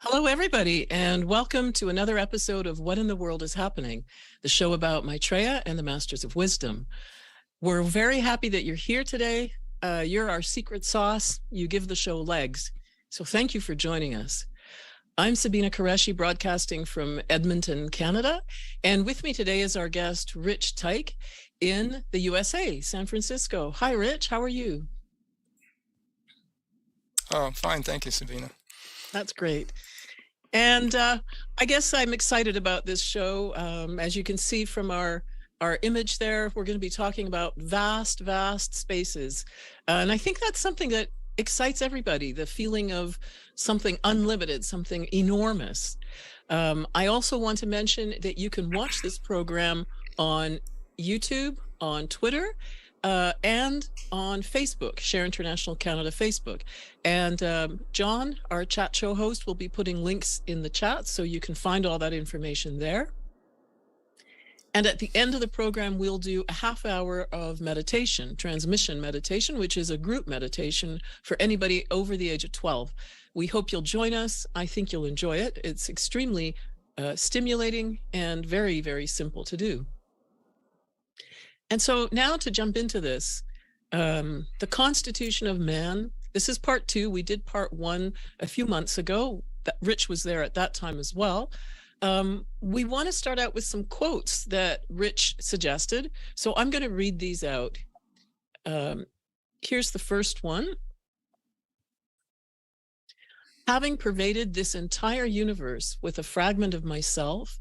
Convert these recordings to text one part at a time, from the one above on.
Hello, everybody, and welcome to another episode of What in the World is Happening, the show about Maitreya and the Masters of Wisdom. We're very happy that you're here today. You're our secret sauce. You give the show legs. So thank you for joining us. I'm Sabina Qureshi, broadcasting from Edmonton, Canada. And with me today is our guest, Rich Teich, in the USA, San Francisco. Hi, Rich. How are you? Oh, fine. Thank you, Sabina. That's great. And I guess I'm excited about this show. As you can see from our image there, we're going to be talking about vast spaces. And I think that's something that excites everybody, the feeling of something unlimited, something enormous. I also want to mention that you can watch this program on YouTube, on Twitter, and on Facebook, Share International Canada Facebook. And John, our chat show host, will be putting links in the chat so you can find all that information there. And at the end of the program, we'll do a half hour of meditation, transmission meditation, which is a group meditation for anybody over the age of 12. We hope you'll join us. I think you'll enjoy it. It's extremely stimulating and very, very simple to do. And so now to jump into this, the Constitution of Man, this is part 2. We did part 1 a few months ago. Rich was there at that time as well. We want to start out with some quotes that Rich suggested. So I'm going to read these out. Here's the first one. Having pervaded this entire universe with a fragment of myself,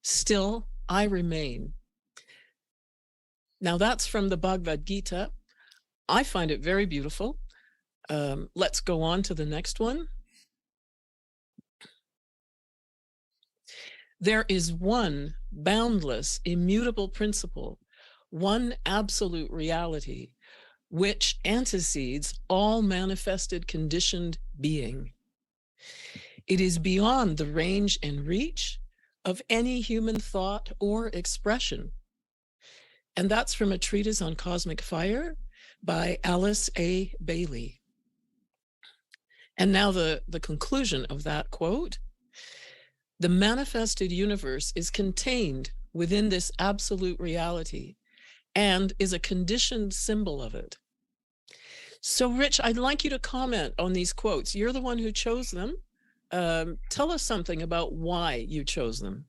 still I remain. Now that's from the Bhagavad Gita. I find it very beautiful. Let's go on to the next one. There is one boundless, immutable principle, one absolute reality, which antecedes all manifested conditioned being. It is beyond the range and reach of any human thought or expression. And that's from a treatise on cosmic fire by Alice A. Bailey. And now the conclusion of that quote. The manifested universe is contained within this absolute reality and is a conditioned symbol of it. So, Rich, I'd like you to comment on these quotes. You're the one who chose them. Tell us something about why you chose them.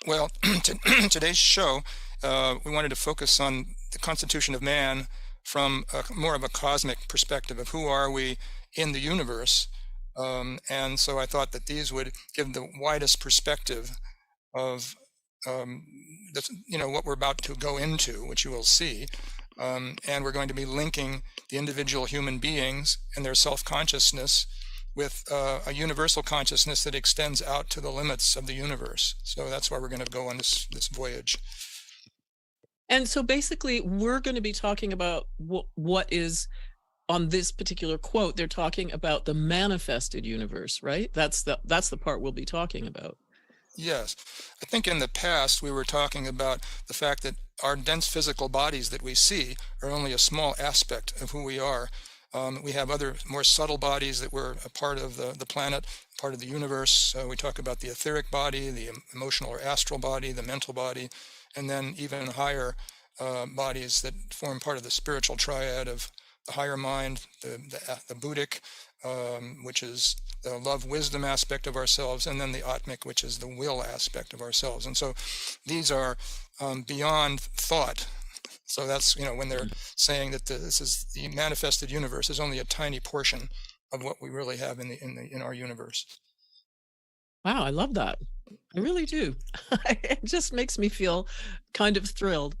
Well, today's show, we wanted to focus on the Constitution of Man from more of a cosmic perspective of who are we in the universe. And so I thought that these would give the widest perspective of what we're about to go into, which you will see. And we're going to be linking the individual human beings and their self-consciousness with a universal consciousness that extends out to the limits of the universe. So that's why we're going to go on this voyage. And so basically, we're going to be talking about what is, on this particular quote, they're talking about the manifested universe, right? That's the part we'll be talking about. Yes. I think in the past, we were talking about the fact that our dense physical bodies that we see are only a small aspect of who we are. We have other more subtle bodies that were a part of the planet, part of the universe. We talk about the etheric body, the emotional or astral body, the mental body, and then even higher bodies that form part of the spiritual triad of the higher mind, the Buddhic, which is the love-wisdom aspect of ourselves, and then the Atmic, which is the will aspect of ourselves. And so these are beyond thought. So that's, when they're saying that this is the manifested universe is only a tiny portion of what we really have in our universe. Wow, I love that. I really do. It just makes me feel kind of thrilled.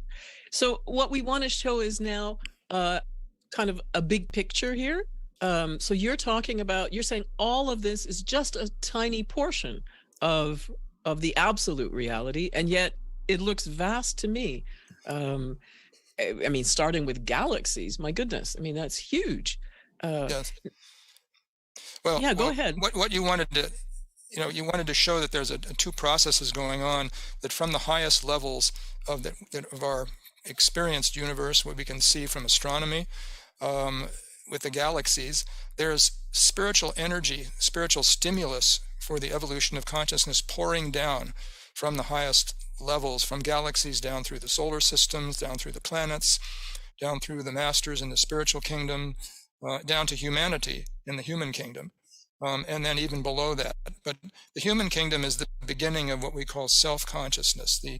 So what we want to show is now kind of a big picture here. So you're saying all of this is just a tiny portion of the absolute reality, and yet it looks vast to me. I mean, starting with galaxies, my goodness. I mean, that's huge. Yes. Well, yeah, go ahead. What you wanted to, you wanted to show that there's two processes going on, that from the highest levels of our experienced universe, what we can see from astronomy, with the galaxies, there's spiritual energy, spiritual stimulus for the evolution of consciousness pouring down from the highest levels, from galaxies down through the solar systems, down through the planets, down through the masters in the spiritual kingdom, down to humanity in the human kingdom, and then even below that. But the human kingdom is the beginning of what we call self-consciousness. The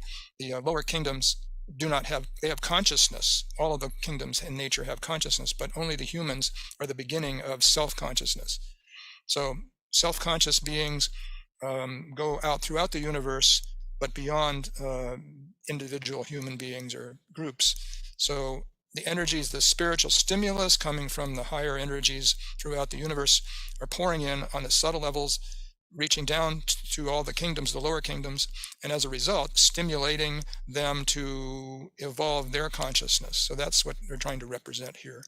lower kingdoms they have consciousness. All of the kingdoms in nature have consciousness, but only the humans are the beginning of self-consciousness. So self-conscious beings go out throughout the universe, but beyond individual human beings or groups. So the energies, the spiritual stimulus coming from the higher energies throughout the universe are pouring in on the subtle levels, reaching down to all the kingdoms, the lower kingdoms, and as a result, stimulating them to evolve their consciousness. So that's what they're trying to represent here.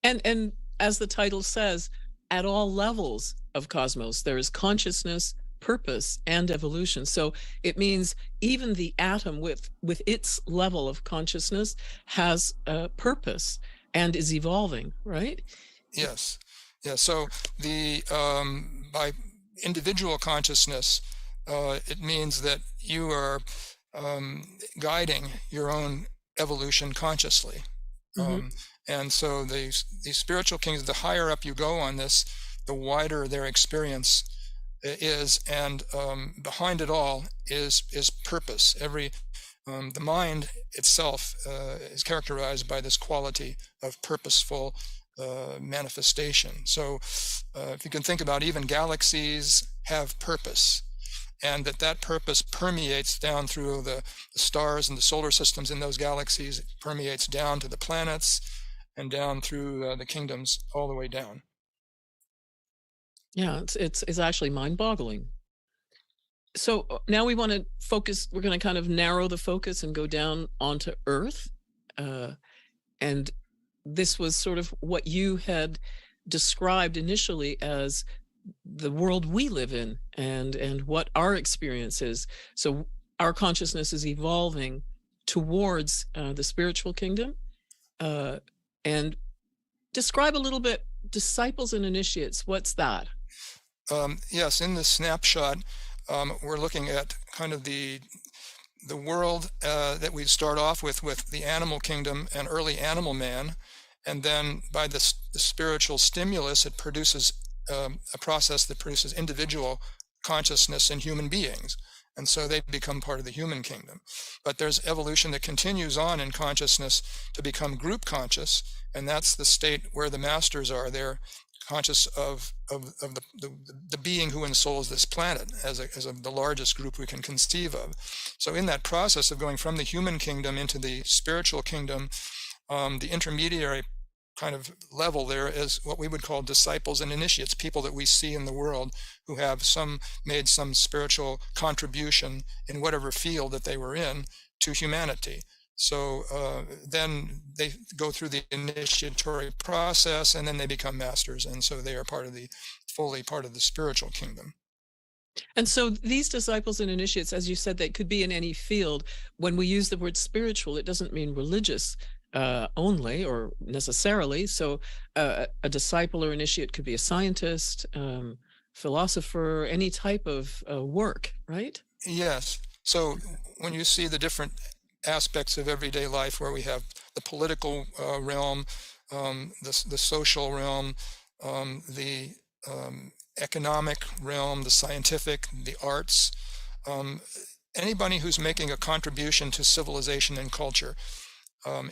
And as the title says, at all levels of cosmos, there is consciousness, purpose, and evolution. So it means even the atom with its level of consciousness has a purpose and is evolving, right? Yes. Yeah. So the by individual consciousness, it means that you are guiding your own evolution consciously. And so these spiritual kings, the higher up you go on this, the wider their experience is, and behind it all is purpose. The mind itself is characterized by this quality of purposeful manifestation. So if you can think about, even galaxies have purpose, and that purpose permeates down through the stars and the solar systems in those galaxies. It permeates down to the planets and down through the kingdoms all the way down. Yeah, it's actually mind-boggling. So now we want to focus, we're going to kind of narrow the focus and go down onto Earth. And this was sort of what you had described initially as the world we live in, and what our experience is. So our consciousness is evolving towards the spiritual kingdom. And describe a little bit disciples and initiates. What's that? Yes, in this snapshot, we're looking at kind of the world that we start off with the animal kingdom and early animal man, and then by the spiritual stimulus, it produces a process that produces individual consciousness in human beings, and so they become part of the human kingdom. But there's evolution that continues on in consciousness to become group conscious, and that's the state where the masters are. They're conscious of the being who ensouls this planet as the largest group we can conceive of. So in that process of going from the human kingdom into the spiritual kingdom, the intermediary kind of level there is what we would call disciples and initiates, people that we see in the world who have made some spiritual contribution in whatever field that they were in to humanity. So then they go through the initiatory process, and then they become masters, and so they are fully part of the spiritual kingdom. And so these disciples and initiates, as you said, they could be in any field. When we use the word spiritual, it doesn't mean religious only or necessarily. So a disciple or initiate could be a scientist, philosopher, any type of work, right? Yes. So when you see the different aspects of everyday life, where we have the political realm, the social realm, the economic realm, the scientific, the arts, anybody who's making a contribution to civilization and culture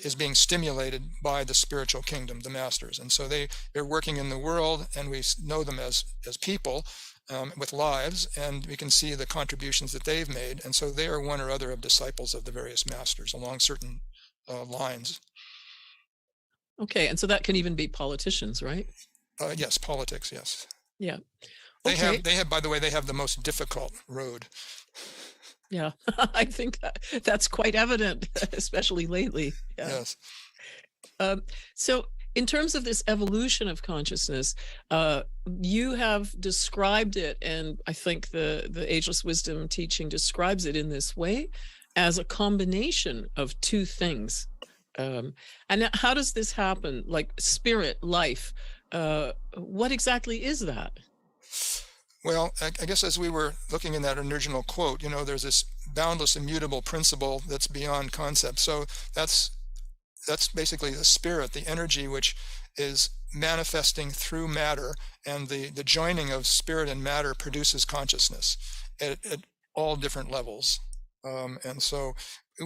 is being stimulated by the spiritual kingdom, the masters. And so they're working in the world, and we know them as people with lives, and we can see the contributions that they've made. And so they are one or other of disciples of the various masters along certain lines. Okay, and so that can even be politicians, right? Yes, politics, yes. Yeah. Okay. They have, by the way, they have the most difficult road. Yeah, I think that's quite evident, especially lately. Yeah. Yes. So in terms of this evolution of consciousness, you have described it, and I think the Ageless Wisdom teaching describes it in this way, as a combination of two things. And how does this happen? Like spirit, life, what exactly is that? Well, I guess as we were looking in that original quote, there's this boundless, immutable principle that's beyond concept. So that's basically the spirit, the energy which is manifesting through matter, and the joining of spirit and matter produces consciousness at all different levels. And so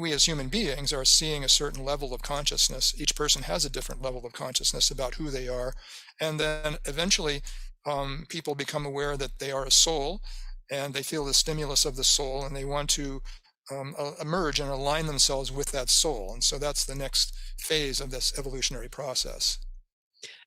we as human beings are seeing a certain level of consciousness. Each person has a different level of consciousness about who they are. And then eventually people become aware that they are a soul, and they feel the stimulus of the soul, and they want to emerge and align themselves with that soul. And so that's the next phase of this evolutionary process.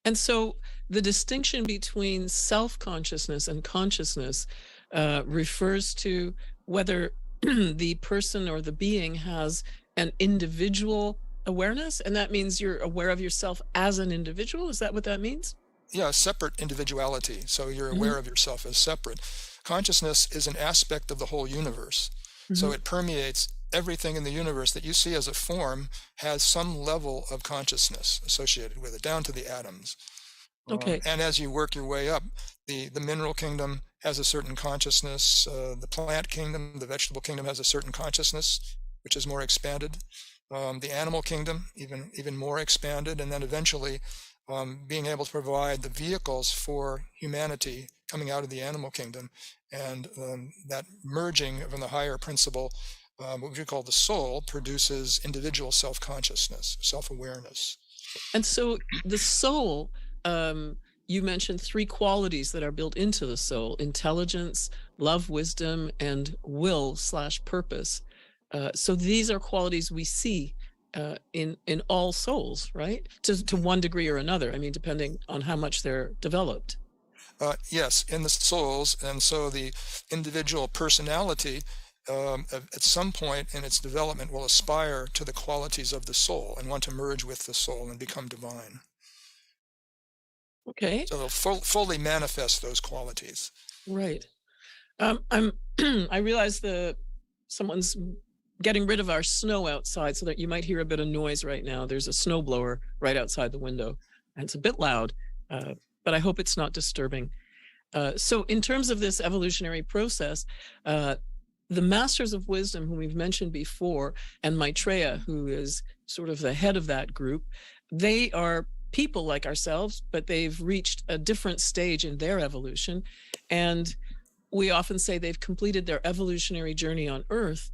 And so the distinction between self-consciousness and consciousness refers to whether the person or the being has an individual awareness, and that means you're aware of yourself as an individual. Is that what that means? Yeah, separate individuality. So you're Hmm. aware of yourself as separate. Consciousness is an aspect of the whole universe. So Hmm. it permeates everything in the universe that you see as a form, has some level of consciousness associated with it, down to the atoms. Okay. And as you work your way up, the mineral kingdom has a certain consciousness. The plant kingdom, the vegetable kingdom has a certain consciousness, which is more expanded. The animal kingdom, even more expanded, and then eventually being able to provide the vehicles for humanity coming out of the animal kingdom, and that merging from the higher principle, what we call the soul, produces individual self-consciousness, self-awareness. And so the soul, um, you mentioned three qualities that are built into the soul: intelligence, love, wisdom, and will/purpose. So these are qualities we see in all souls, right? To one degree or another. I mean, depending on how much they're developed. Yes, in the souls, and so the individual personality at some point in its development will aspire to the qualities of the soul and want to merge with the soul and become divine. Okay, So it'll fully manifest those qualities. right. I'm. I realize someone's getting rid of our snow outside, so that you might hear a bit of noise right now. There's a snowblower right outside the window, and it's a bit loud, but I hope it's not disturbing. So in terms of this evolutionary process, uh, the masters of wisdom, whom we've mentioned before, and Maitreya, who is sort of the head of that group, they are people like ourselves, but they've reached a different stage in their evolution. And we often say they've completed their evolutionary journey on Earth,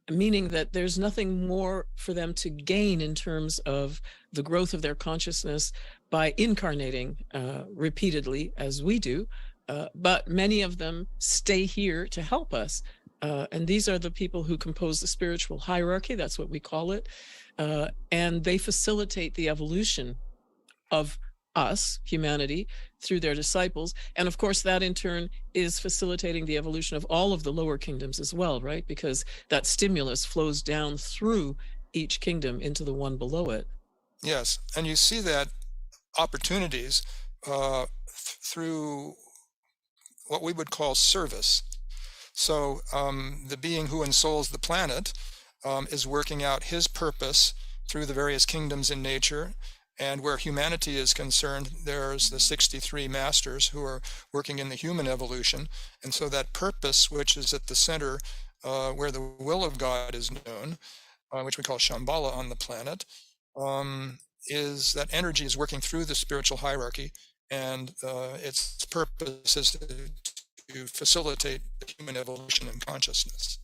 meaning that there's nothing more for them to gain in terms of the growth of their consciousness by incarnating repeatedly as we do. But many of them stay here to help us. And these are the people who compose the spiritual hierarchy. That's what we call it. And they facilitate the evolution of us, humanity, through their disciples. And of course, that in turn is facilitating the evolution of all of the lower kingdoms as well, right? Because that stimulus flows down through each kingdom into the one below it. Yes, and you see that opportunities through what we would call service. So the being who ensouls the planet is working out his purpose through the various kingdoms in nature. And where humanity is concerned, there's the 63 masters who are working in the human evolution. And so that purpose, which is at the center where the will of God is known, which we call Shambhala on the planet, is that energy is working through the spiritual hierarchy, and its purpose is to facilitate the human evolution and consciousness.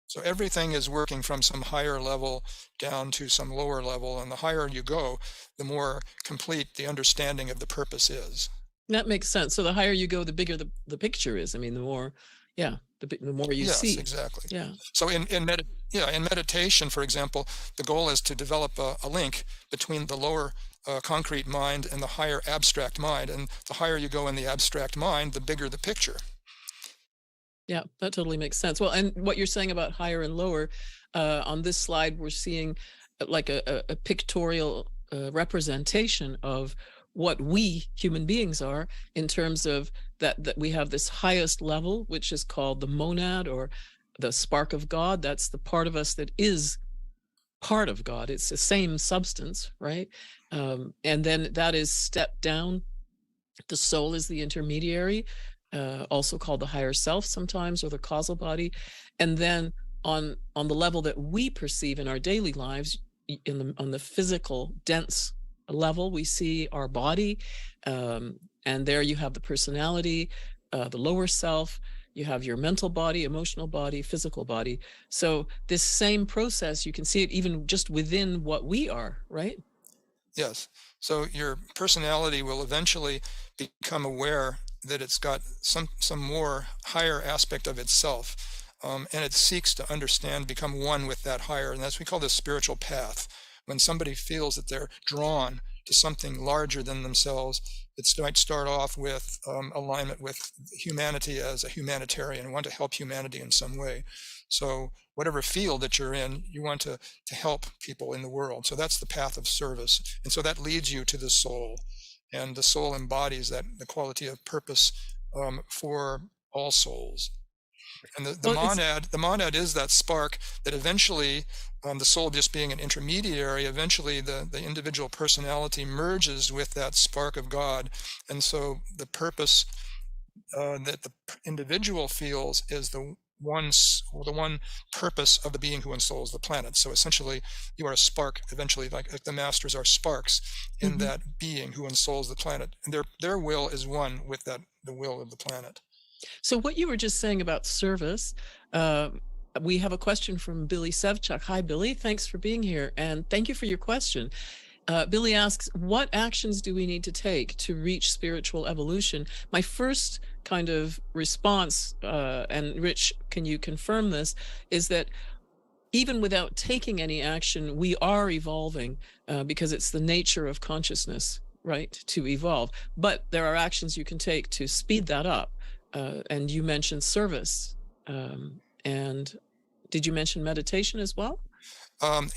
So everything is working from some higher level down to some lower level, and the higher you go, the more complete the understanding of the purpose is. That makes sense. So the higher you go, the bigger the picture is. I mean, the more, yeah, the more you Yes, see. exactly. Yeah. So in meditation, for example, the goal is to develop a link between the lower concrete mind and the higher abstract mind. And the higher you go in the abstract mind, the bigger the picture. Yeah, that totally makes sense. Well, and what you're saying about higher and lower, on this slide, we're seeing like a pictorial representation of what we human beings are, in terms of that we have this highest level, which is called the monad, or the spark of God. That's the part of us that is part of God. It's the same substance, right? And then that is stepped down. The soul is the intermediary, also called the higher self sometimes, or the causal body. And then on the level that we perceive in our daily lives, on the physical, dense level, we see our body. And there you have the personality, the lower self. You have your mental body, emotional body, physical body. So this same process, you can see it even just within what we are, right? Yes. So your personality will eventually become aware that it's got some more higher aspect of itself, and it seeks to understand, become one with that higher, and that's we call this spiritual path. When somebody feels that they're drawn to something larger than themselves, it might start off with alignment with humanity as a humanitarian, want to help humanity in some way. So whatever field that you're in, you want to help people in the world. So that's the path of service. And so that leads you to the soul. And the soul embodies that the quality of purpose for all souls. And Well, it's the monad is that spark that eventually, the soul just being an intermediary, eventually the individual personality merges with that spark of God. And so the purpose that the individual feels is the one purpose of the being who ensouls the planet. So essentially, you are a spark. Eventually, like the masters are sparks in mhm. that being who ensouls the planet, and their will is one with the will of the planet. So what you were just saying about service, uh, we have a question from Billy Sevchuk. Hi, Billy. Thanks for being here, and thank you for your question. Billy asks, what actions do we need to take to reach spiritual evolution? My first kind of response, and Rich, can you confirm this, is that even without taking any action, we are evolving, because it's the nature of consciousness, right, to evolve. But there are actions you can take to speed that up. And you mentioned service. And did you mention meditation as well?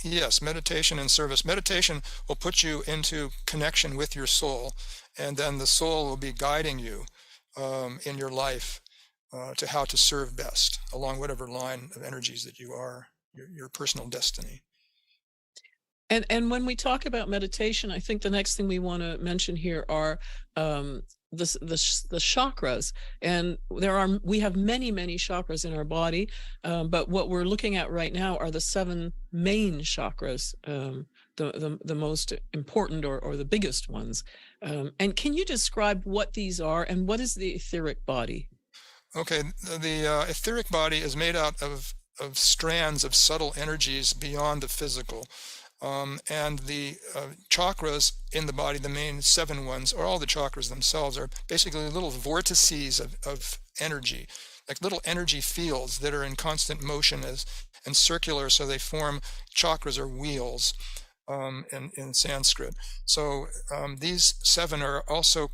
Yes, meditation and service. Meditation will put you into connection with your soul, and then the soul will be guiding you in your life to how to serve best along whatever line of energies that you are, your personal destiny. And when we talk about meditation, I think the next thing we want to mention here are the chakras. And we have many chakras in our body, but what we're looking at right now are the 7 main chakras, the most important or the biggest ones. And can you describe what these are, and what is the etheric body? Okay, the etheric body is made out of strands of subtle energies beyond the physical. And the chakras in the body, the main 7 ones, or all the chakras themselves, are basically little vortices of energy, like little energy fields that are in constant motion and circular, so they form chakras or wheels in Sanskrit. So these 7 are also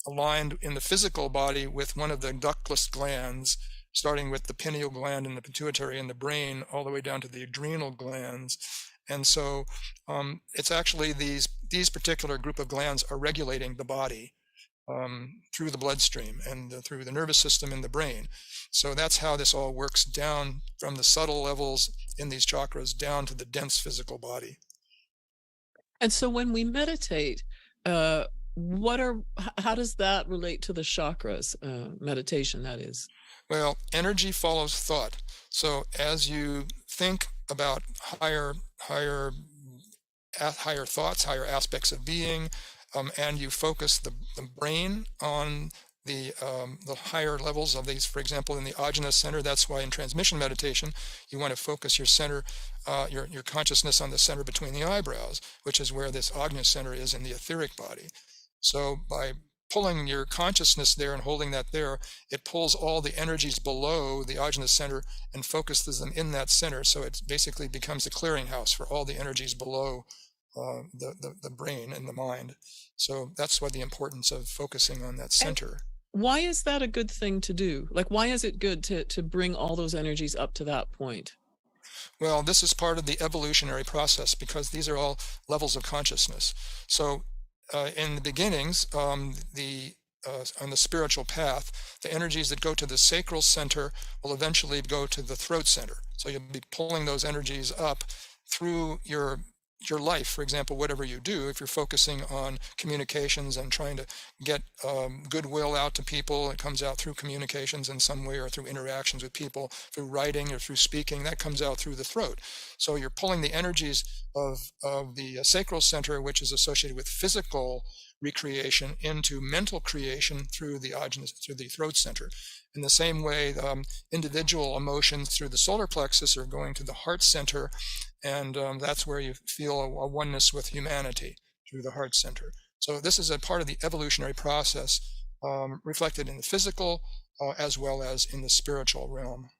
aligned in the physical body with one of the ductless glands, starting with the pineal gland and the pituitary in the brain, all the way down to the adrenal glands. And so it's actually these particular group of glands are regulating the body through the bloodstream and through the nervous system in the brain. So that's how this all works down from the subtle levels in these chakras down to the dense physical body. And so when we meditate, how does that relate to the chakras, meditation, that is? Well, energy follows thought. So as you think about higher thoughts, higher aspects of being, and you focus the brain on the higher levels of these. For example, in the Ajna center, that's why in transmission meditation you want to focus your center, your consciousness on the center between the eyebrows, which is where this Ajna center is in the etheric body. So by pulling your consciousness there and holding that there, it pulls all the energies below the Ajna center and focuses them in that center. So it basically becomes a clearinghouse for all the energies below the brain and the mind. So that's why the importance of focusing on that And center. why is that a good thing to do? Like, why is it good to bring all those energies up to that point? Well, this is part of the evolutionary process because these are all levels of consciousness. So in the beginnings, on the spiritual path, the energies that go to the sacral center will eventually go to the throat center. So you'll be pulling those energies up through your life. For example, whatever you do, if you're focusing on communications and trying to get goodwill out to people, it comes out through communications in some way, or through interactions with people, through writing or through speaking, that comes out through the throat. So you're pulling the energies of the sacral center, which is associated with physical recreation, into mental creation through the through the throat center. In the same way, individual emotions through the solar plexus are going to the heart center, and that's where you feel a oneness with humanity, through the heart center. So this is a part of the evolutionary process, reflected in the physical as well as in the spiritual realm.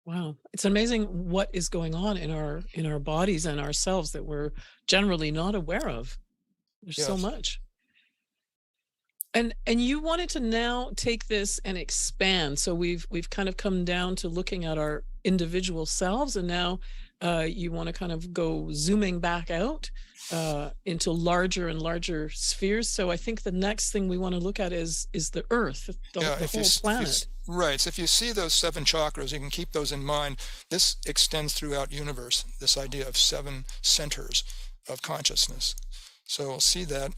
Wow. It's amazing what is going on in our bodies and ourselves that we're generally not aware of. There's so Yes. much. And you wanted to now take this and expand. So we've kind of come down to looking at our individual selves, and now you want to kind of go zooming back out into larger and larger spheres. So I think the next thing we want to look at is the Earth, Yeah, the whole planet. right. So if you see those seven chakras, you can keep those in mind. This extends throughout universe, this idea of seven centers of consciousness. So we'll see that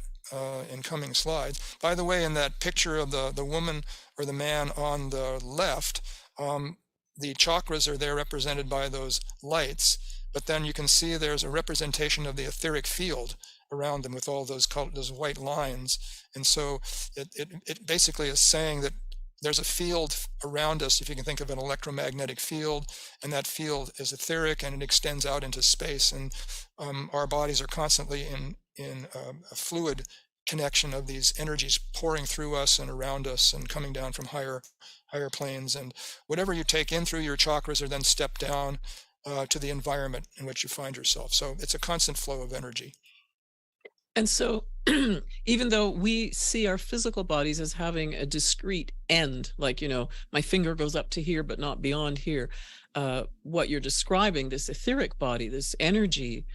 in coming slides. By the way, in that picture of the woman or the man on the left, the chakras are there represented by those lights, but then you can see there's a representation of the etheric field around them with all those white lines. And so it basically is saying that there's a field around us, if you can think of an electromagnetic field, and that field is etheric and it extends out into space. And our bodies are constantly in a fluid connection of these energies pouring through us and around us and coming down from higher planes. And whatever you take in through your chakras are then stepped down to the environment in which you find yourself. So it's a constant flow of energy. And so, even though we see our physical bodies as having a discrete end, like, my finger goes up to here, but not beyond here, what you're describing, this etheric body, this energy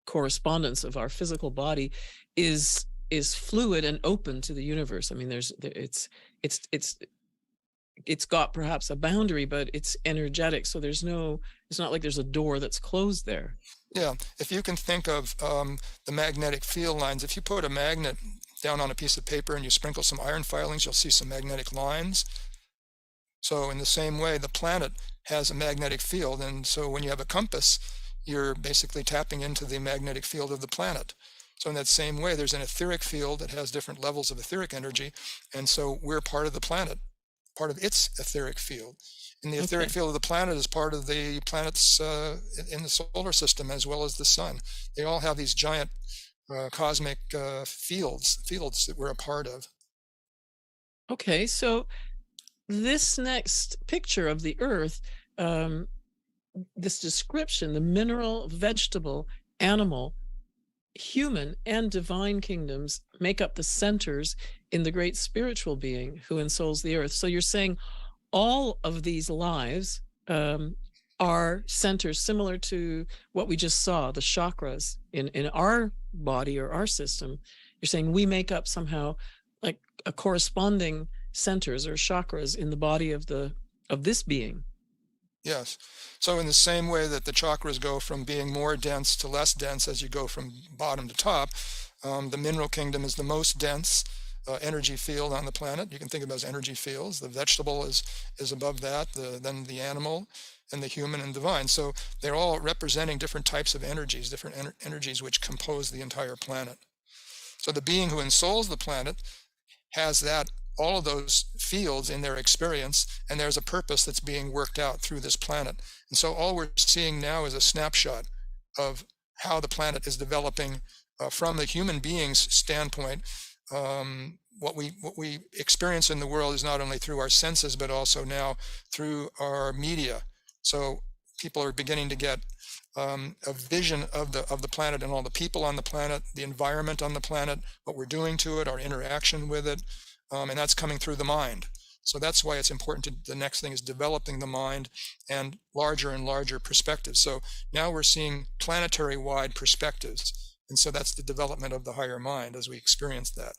correspondence of our physical body, is fluid and open to the universe. I mean, it's got perhaps a boundary, but it's energetic. So it's not like there's a door that's closed there. Yeah, if you can think of the magnetic field lines, if you put a magnet down on a piece of paper and you sprinkle some iron filings, you'll see some magnetic lines. So in the same way, the planet has a magnetic field, and so when you have a compass, you're basically tapping into the magnetic field of the planet. So in that same way, there's an etheric field that has different levels of etheric energy, and so we're part of the planet, part of its etheric field. And the etheric Okay. field of the planet is part of the planets in the solar system, as well as the sun. They all have these giant cosmic fields that we're a part of. Okay. So this next picture of the Earth, um, this description, the mineral, vegetable, animal, human, and divine kingdoms make up the centers in the great spiritual being who ensouls the Earth. So you're saying all of these lives are centers similar to what we just saw, the chakras in our body or our system. You're saying we make up somehow like a corresponding centers or chakras in the body of this being. Yes. So in the same way that the chakras go from being more dense to less dense as you go from bottom to top, the mineral kingdom is the most dense energy field on the planet. You can think of it as energy fields. The vegetable is above that, then the animal, and the human and divine. So they're all representing different types of energies, different energies which compose the entire planet. So the being who ensouls the planet has all of those fields in their experience, and there's a purpose that's being worked out through this planet. And so all we're seeing now is a snapshot of how the planet is developing from the human being's standpoint. What we experience in the world is not only through our senses, but also now through our media. So people are beginning to get a vision of the planet and all the people on the planet, the environment on the planet, what we're doing to it, our interaction with it, and that's coming through the mind. So that's why it's important the next thing is developing the mind and larger perspectives. So now we're seeing planetary wide perspectives. And so that's the development of the higher mind as we experience that.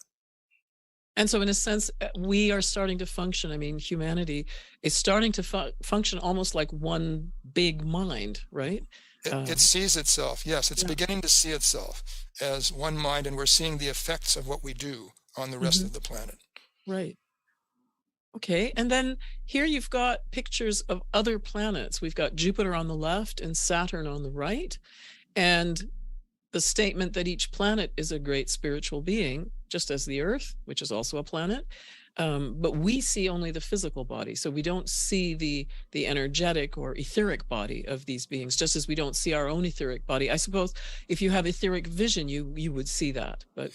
And so in a sense, we are starting to function. I mean, humanity is starting to function almost like one big mind, right? It sees itself. Yes, it's Yeah. beginning to see itself as one mind, and we're seeing the effects of what we do on the rest Hmm. of the planet. Right. Okay. And then here you've got pictures of other planets. We've got Jupiter on the left and Saturn on the right. And the statement that each planet is a great spiritual being, just as the Earth, which is also a planet. But we see only the physical body. So we don't see the energetic or etheric body of these beings, just as we don't see our own etheric body. I suppose if you have etheric vision, you would see that, but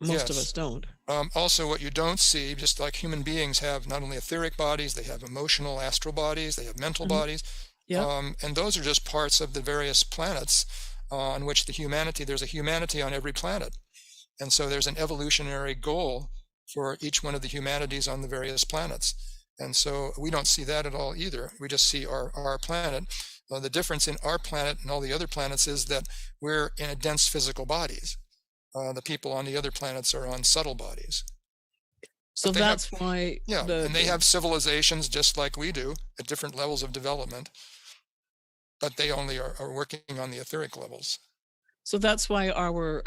most of us Yes. don't. Also, what you don't see, just like human beings have not only etheric bodies, they have emotional astral bodies, they have mental Mhm. bodies, Yeah. and those are just parts of the various planets on which there's a humanity on every planet. And so there's an evolutionary goal for each one of the humanities on the various planets. And so we don't see that at all either. We just see our planet. The difference in our planet and all the other planets is that we're in a dense physical bodies. The people on the other planets are on subtle bodies. So But they have, that's why yeah, and they have civilizations just like we do at different levels of development, but they only are working on the etheric levels. so that's why our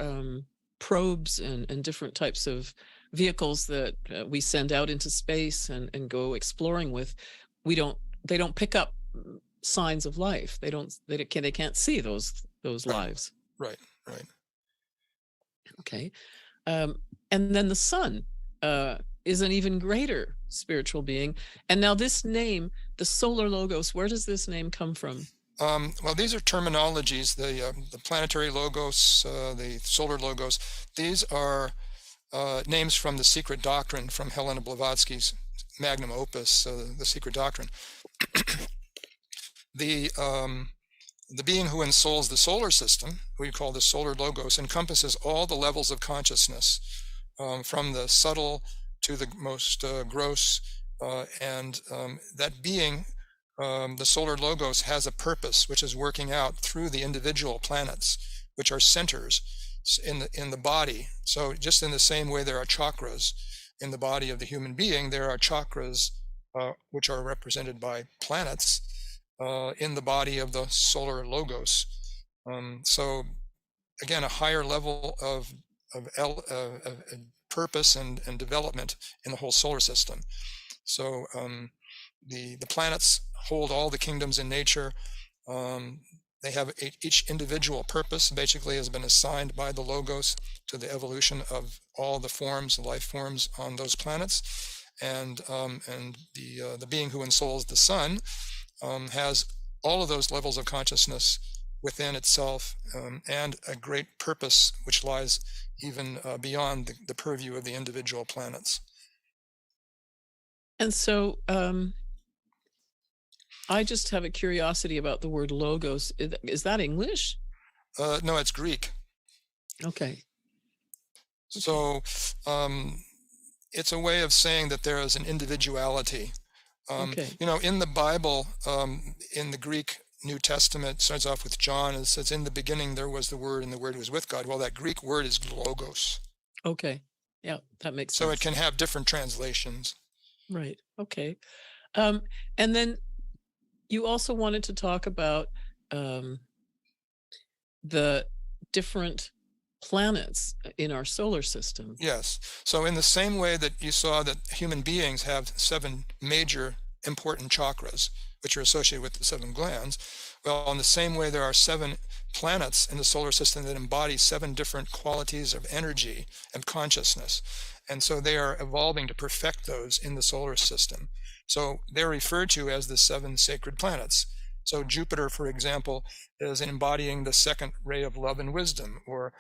probes and different types of vehicles that we send out into space and go exploring with, they don't pick up signs of life. They can't see those Right, lives. right, right. Okay. And then the sun is an even greater spiritual being. And now this name, the solar logos, where does this name come from? Well, these are terminologies. The planetary logos, the solar logos. These are names from the Secret Doctrine, from Helena Blavatsky's magnum opus, the Secret Doctrine. The being who ensouls the solar system, we call the solar logos, encompasses all the levels of consciousness, from the subtle to the most gross, and that being, the solar logos, has a purpose which is working out through the individual planets, which are centers in the body. So just in the same way there are chakras in the body of the human being, there are chakras which are represented by planets in the body of the solar logos. So again, a higher level of purpose and development in the whole solar system. So the planets hold all the kingdoms in nature. They have each individual purpose, basically has been assigned by the logos to the evolution of all the forms, life forms on those planets. And the being who ensouls the sun has all of those levels of consciousness within itself, and a great purpose which lies even beyond the purview of the individual planets. And so I just have a curiosity about the word logos. Is that English? No, it's Greek. Okay. So it's a way of saying that there is an individuality. Okay. In the Bible, in the Greek New Testament, starts off with John, and it says, "In the beginning there was the Word, and the Word was with God." Well, that Greek word is logos. Okay. Yeah, that makes So sense. it can have different translations. Right. Okay. And then you also wanted to talk about the different planets in our solar system. Yes. So in the same way that you saw that human beings have 7 major important chakras, which are associated with the 7 glands, well, in the same way there are 7 planets in the solar system that embody 7 different qualities of energy and consciousness. And so they are evolving to perfect those in the solar system. So they're referred to as the 7 sacred planets. So Jupiter, for example, is embodying the 2nd ray of love and wisdom, or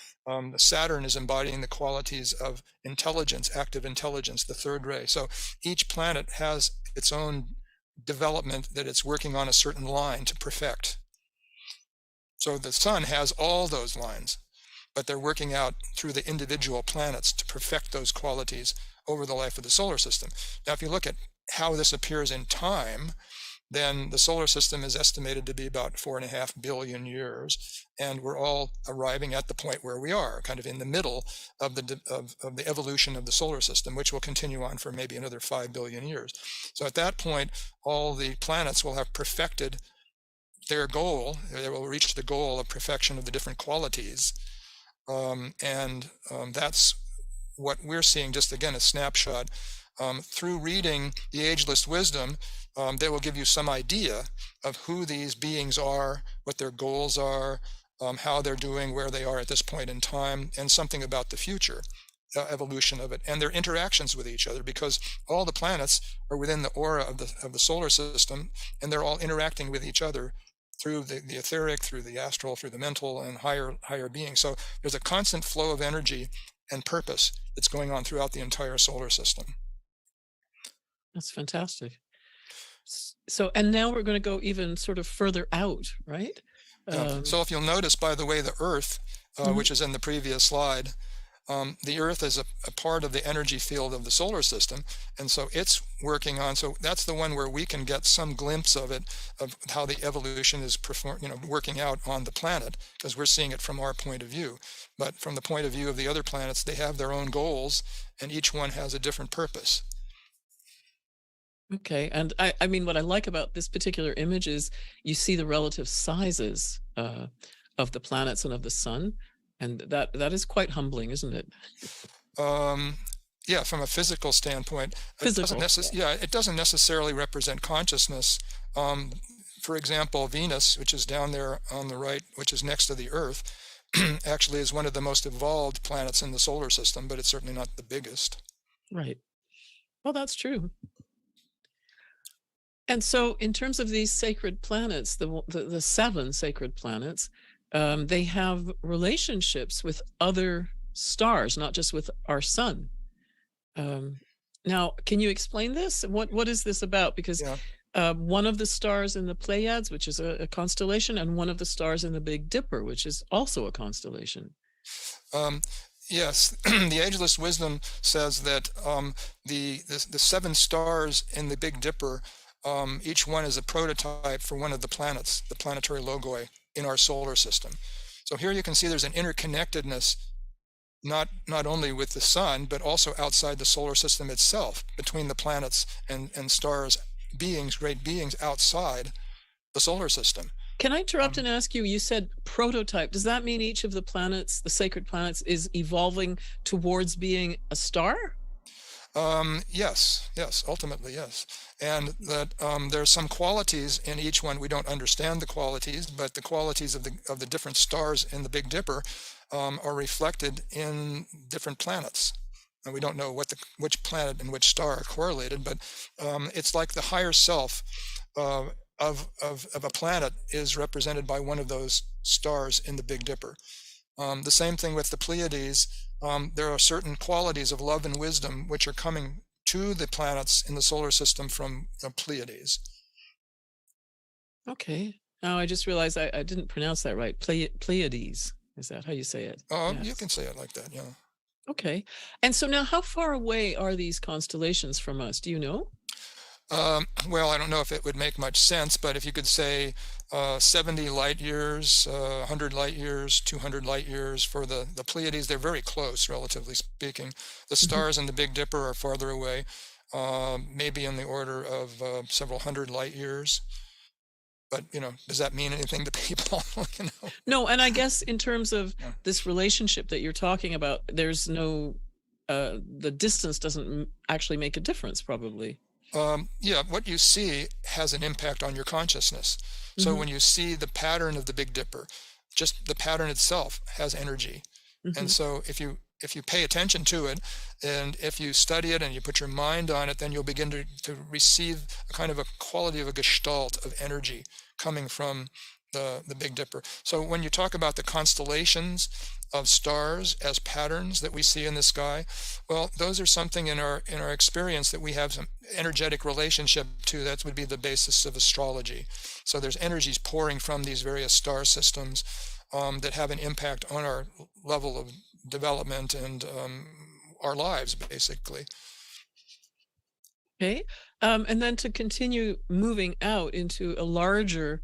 Saturn is embodying the qualities of intelligence, active intelligence, the 3rd ray. So each planet has its own development that it's working on a certain line to perfect. So the sun has all those lines, but they're working out through the individual planets to perfect those qualities over the life of the solar system. Now, if you look at how this appears in time, then the solar system is estimated to be about 4.5 billion years, and we're all arriving at the point where we are, kind of in the middle of the evolution of the solar system, which will continue on for maybe another 5 billion years. So at that point, all the planets will have perfected their goal. They will reach the goal of perfection of the different qualities, and that's what we're seeing. Just again, a snapshot. Through reading the Ageless Wisdom, they will give you some idea of who these beings are, what their goals are, how they're doing, where they are at this point in time, and something about the future evolution of it, and their interactions with each other, because all the planets are within the aura of the solar system, and they're all interacting with each other through the etheric, through the astral, through the mental, and higher beings. So there's a constant flow of energy and purpose that's going on throughout the entire solar system. That's fantastic. So, and now we're going to go even sort of further out, right? So if you'll notice, by the way, the Earth, Mhm. which is in the previous slide, the Earth is a part of the energy field of the solar system, and so it's working on. So that's the one where we can get some glimpse of it, of how the evolution is working out on the planet, because we're seeing it from our point of view. But from the point of view of the other planets, they have their own goals, and each one has a different purpose. Okay, and I mean, what I like about this particular image is you see the relative sizes of the planets and of the sun, and that is quite humbling, isn't it? Yeah, from a physical standpoint, Physical. it doesn't necessarily represent consciousness. For example, Venus, which is down there on the right, which is next to the Earth, actually is one of the most evolved planets in the solar system, but it's certainly not the biggest. Right. Well, that's true. And so, in terms of these sacred planets, the seven sacred planets, they have relationships with other stars, not just with our sun. Now, can you explain this? What is this about? Because Yeah. one of the stars in the Pleiades, which is a constellation, and one of the stars in the Big Dipper, which is also a constellation. Um, yes, the Ageless Wisdom says that the seven stars in the Big Dipper, each one is a prototype for one of the planets, the planetary logoi in our solar system. So here you can see there's an interconnectedness, not only with the sun, but also outside the solar system itself, between the planets and stars, great beings outside the solar system. Can I interrupt and ask you? You said prototype. Does that mean each of the planets, the sacred planets, is evolving towards being a star? Yes, ultimately, yes. And that there's some qualities in each one. We don't understand the qualities, but the qualities of the different stars in the Big Dipper are reflected in different planets. And we don't know which planet and which star are correlated, but it's like the higher self of a planet is represented by one of those stars in the Big Dipper. The same thing with the Pleiades. There are certain qualities of love and wisdom which are coming to the planets in the solar system from the Pleiades. Okay. Now I just realized I didn't pronounce that right. Pleiades. Is that how you say it? You Yes. can say it like that, yeah. Okay. And so now, how far away are these constellations from us? Do you know? Well, I don't know if it would make much sense, but if you could say 70 light years, 100 light years, 200 light years for the Pleiades, they're very close, relatively speaking. The stars in the Big Dipper are farther away, maybe in the order of several hundred light years. But, does that mean anything to people? No, and I guess in terms of Yeah. this relationship that you're talking about, there's no, the distance doesn't actually make a difference, probably. Yeah, what you see has an impact on your consciousness. So when you see the pattern of the Big Dipper, just the pattern itself has energy. And so if you pay attention to it, and if you study it and you put your mind on it, then you'll begin to receive a kind of a quality of a gestalt of energy coming from the Big Dipper. So when you talk about the constellations of stars as patterns that we see in the sky, well, those are something in our experience that we have some energetic relationship to. That would be the basis of astrology. So there's energies pouring from these various star systems that have an impact on our level of development and our lives, basically. Okay. And then to continue moving out into a larger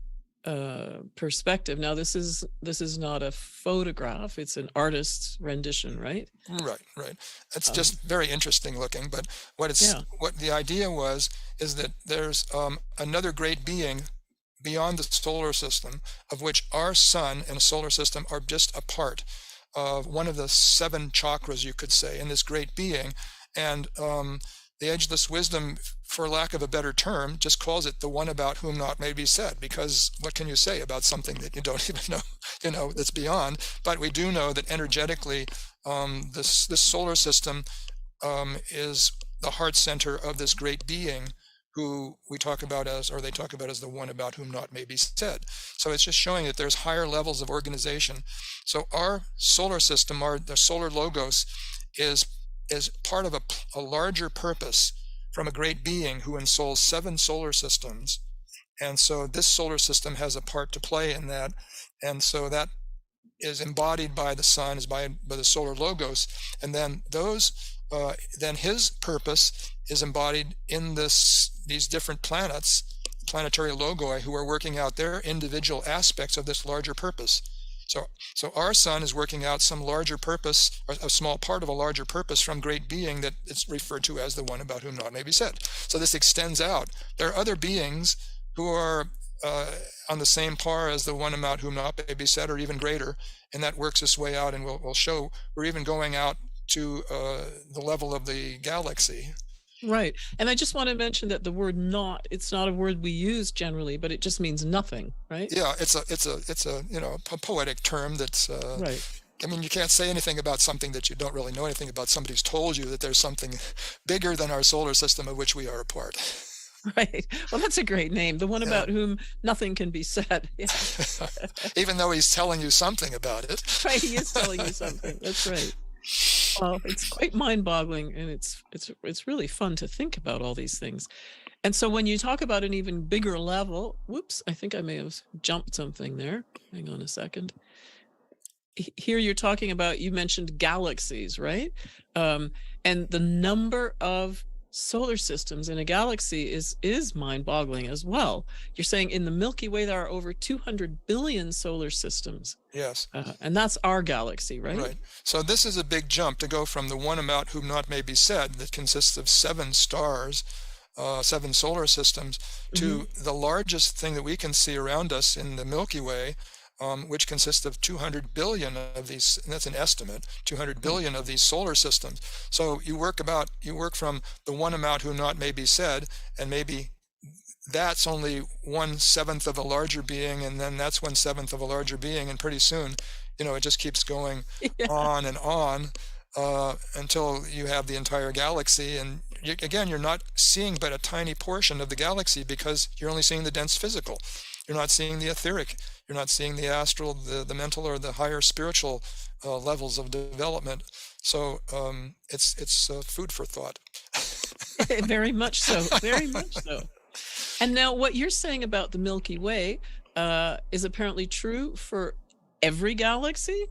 perspective. Now, this is not a photograph; it's an artist's rendition, right? Right, right. It's Um, just very interesting looking, but yeah. what the idea was is that there's another great being beyond the solar system, of which our sun and solar system are just a part of one of the seven chakras, you could say, in this great being. And the Ageless Wisdom, for lack of a better term, just calls it the one about whom not may be said, because what can you say about something that you don't even know, that's beyond? But we do know that energetically, this solar system is the heart center of this great being who we talk about as, or they talk about as, the one about whom not may be said. So it's just showing that there's higher levels of organization. So our solar system, the solar logos, is part of a larger purpose from a great being who ensouls seven solar systems. And so this solar system has a part to play in that. And so that is embodied by the sun, is by the solar logos, and then then his purpose is embodied in these different planetary logoi, who are working out their individual aspects of this larger purpose. So our sun is working out some larger purpose, or a small part of a larger purpose from great being that is referred to as the one about whom not may be said. So this extends out. There are other beings who are on the same par as the one about whom not may be said, or even greater, and that works its way out, and we'll show we're even going out to the level of the galaxy. Right. And I just want to mention that the word "not," it's not a word we use generally, but it just means nothing, right? Yeah, it's a a poetic term that's Right. I mean, you can't say anything about something that you don't really know anything about. Somebody's told you that there's something bigger than our solar system of which we are a part. Right. Well, that's a great name. The one Yeah. about whom nothing can be said. Yeah. Even though he's telling you something about it. Right. He is telling you something. That's right. Well, it's quite mind-boggling, and it's really fun to think about all these things. And so when you talk about an even bigger level, whoops, I think I may have jumped something there. Hang on a second. Here you're talking about, you mentioned galaxies, right? And the number of solar systems in a galaxy is mind-boggling as well. You're saying in the Milky Way there are over 200 billion solar systems, Yes. and that's our galaxy, right? Right. So this is a big jump to go from the one about whom not may be said, that consists of seven stars, seven solar systems, Mm-hmm. to the largest thing that we can see around us in the Milky Way, which consists of 200 billion of these, and that's an estimate, 200 billion of these solar systems. So you work from the one about whom not may be said, and maybe that's only 1/7 of a larger being, and then that's 1/7 of a larger being, and pretty soon, it just keeps going Yeah. on and on until you have the entire galaxy. And again, you're not seeing but a tiny portion of the galaxy, because you're only seeing the dense physical. You're not seeing the etheric. You're not seeing the astral, the mental, or the higher spiritual levels of development. So it's food for thought. Very much so. Very much so. And now what you're saying about the Milky Way is apparently true for every galaxy?